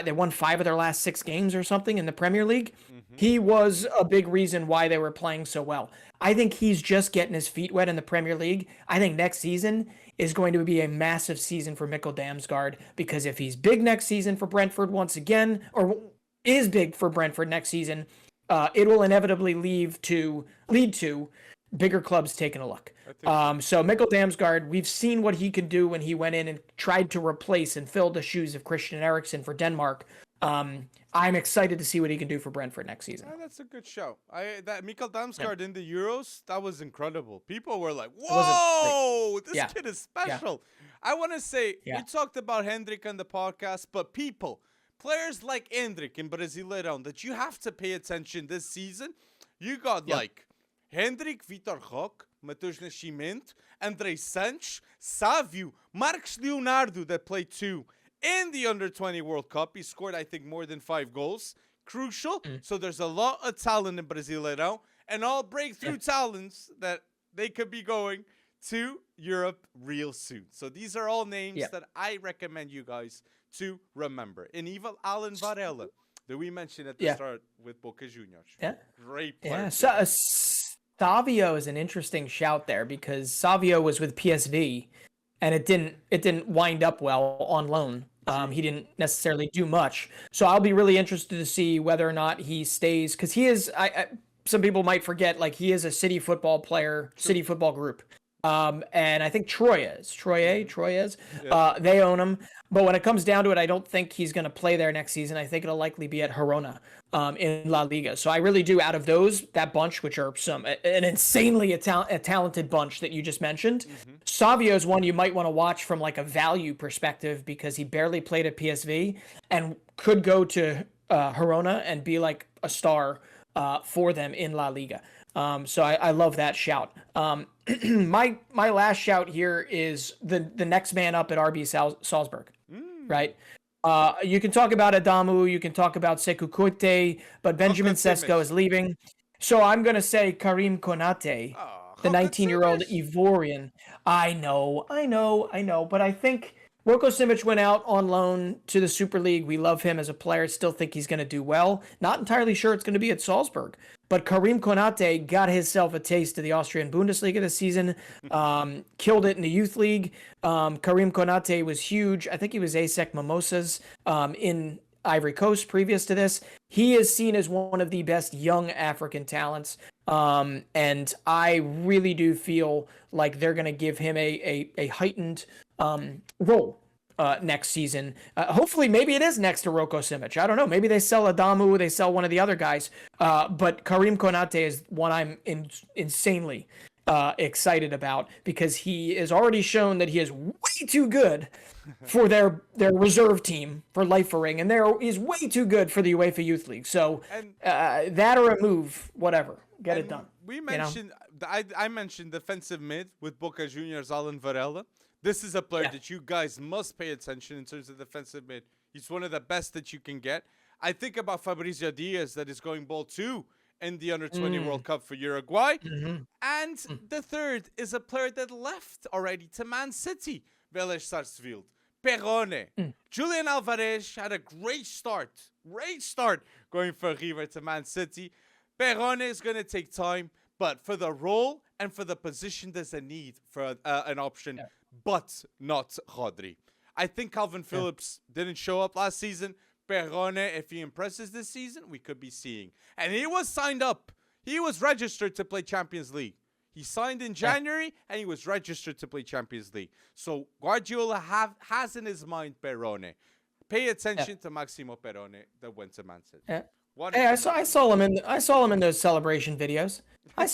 they won 5 of their last 6 games or something in the Premier League. He was a big reason why they were playing so well. I think he's just getting his feet wet in the Premier League. I think next season is going to be a massive season for Mikkel Damsgaard, because if he's big next season for Brentford once again, or is big for Brentford next season, it will inevitably lead to bigger clubs taking a look. So Mikkel Damsgaard, we've seen what he could do when he went in and tried to replace and fill the shoes of Christian Eriksen for Denmark. I'm excited to see what he can do for Brentford next season. Yeah, that's a good show. That Mikkel Damsgaard in the Euros, that was incredible. People were like, whoa, this kid is special. Yeah. I want to say, we talked about Hendrik on the podcast, but players like Hendrik in Brasileirão that you have to pay attention this season, you got Hendrik, Vitor Roque, Matheus Nascimento, André Sanches, Savio, Marcos Leonardo that played 2 in the Under-20 World Cup. He scored, I think, more than 5 goals. Crucial. So there's a lot of talent in Brasileirão, and all breakthrough talents that they could be going to Europe real soon. So these are all names that I recommend you guys to remember. And even Alan Varela that we mentioned at the start with Boca Juniors. Yeah. Great player. Yeah. So, Savio is an interesting shout there, because Savio was with PSV and it didn't wind up well on loan. He didn't necessarily do much. So I'll be really interested to see whether or not he stays, because he is, some people might forget, he is a City football player, City football group. And I think Troyes, they own him. But when it comes down to it, I don't think he's going to play there next season. I think it'll likely be at Girona in La Liga. So I really do, out of that bunch, which are an insanely talented bunch that you just mentioned, Savio is one you might want to watch from a value perspective, because he barely played at PSV and could go to Girona and be a star for them in La Liga. So I love that shout. My last shout here is the next man up at RB Salzburg, right? You can talk about Adamu, you can talk about Sekou Koité, but Benjamin Sesko is leaving. So I'm going to say Karim Konate, the 19-year-old Ivorian. I know. But I think Roko Simic went out on loan to the Super League. We love him as a player. Still think he's going to do well. Not entirely sure it's going to be at Salzburg. But Karim Konate got himself a taste of the Austrian Bundesliga this season. Killed it in the youth league. Karim Konate was huge. I think he was ASEC Mimosas in Ivory Coast previous to this. He is seen as one of the best young African talents. And I really do feel like they're going to give him a heightened role next season. Hopefully, maybe it is next to Roko Simic. I don't know. Maybe they sell Adamu, they sell one of the other guys. But Karim Konate is one I'm insanely excited about, because he has already shown that he is way too good for their reserve team for Leifering, and he's way too good for the UEFA Youth League. So that or a move, whatever, get it done. We mentioned, I mentioned defensive mid with Boca Juniors, Alan Varela. This is a player that you guys must pay attention in terms of defensive mid. He's one of the best that you can get. I think about Fabrizio Diaz, that is going ball 2 in the Under-20 World Cup for Uruguay. And the third is a player that left already to Man City, Velez Sarsfield. Perrone. Julian Alvarez had a great start going for River to Man City. Perrone is going to take time, but for the role and for the position, there's a need for an option, but not Rodri. I think Calvin Phillips didn't show up last season. Perrone, if he impresses this season, we could be seeing. And he was signed up. He was registered to play Champions League. He signed in January, and he was registered to play Champions League. So Guardiola has in his mind Perone. Pay attention to Maximo Perone, the winter man said. Yeah. Hey, I saw him in those celebration videos. I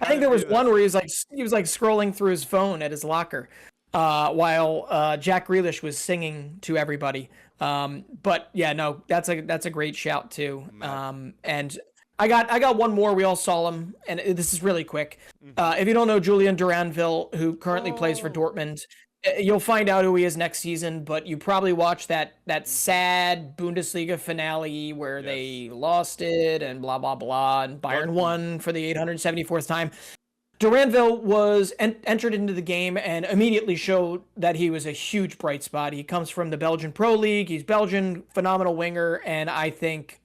think there was one where he was like scrolling through his phone at his locker, while Jack Grealish was singing to everybody. But yeah, no, that's a great shout too. And I got one more. We all saw him, and this is really quick. If you don't know Julian Duranville, who currently plays for Dortmund, you'll find out who he is next season. But you probably watched that sad Bundesliga finale where they lost it and blah blah blah, and Bayern won for the 874th time. Duranville was entered into the game and immediately showed that he was a huge bright spot. He comes from the Belgian Pro League. He's Belgian, phenomenal winger, and I think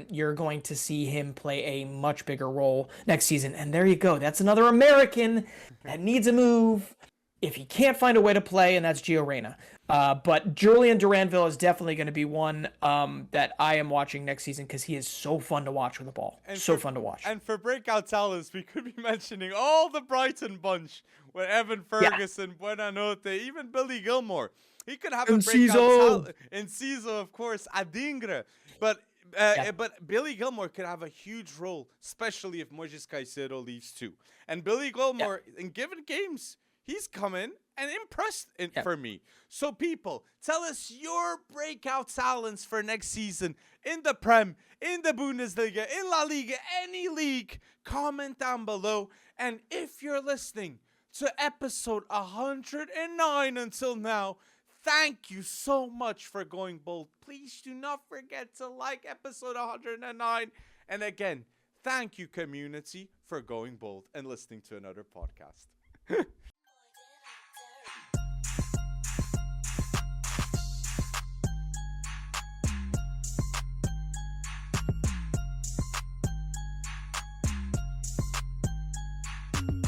you're going to see him play a much bigger role next season. And there you go. That's another American that needs a move if he can't find a way to play, and that's Gio Reyna. But Julian Duranville is definitely going to be one that I am watching next season because he is so fun to watch with the ball. Fun to watch. And for breakout talents, we could be mentioning all the Brighton bunch with Evan Ferguson, Buenanote, even Billy Gilmore. He could have a breakout talent. And Ciso, of course, Adingra. But Billy Gilmore could have a huge role, especially if Moises Caicedo leaves too. And Billy Gilmore, in given games, he's come in and impressed for me. So people, tell us your breakout talents for next season in the Prem, in the Bundesliga, in La Liga, any league. Comment down below. And if you're listening to episode 109 until now, thank you so much for going bold. Please do not forget to like episode 109. And again, thank you, community, for going bold and listening to another podcast.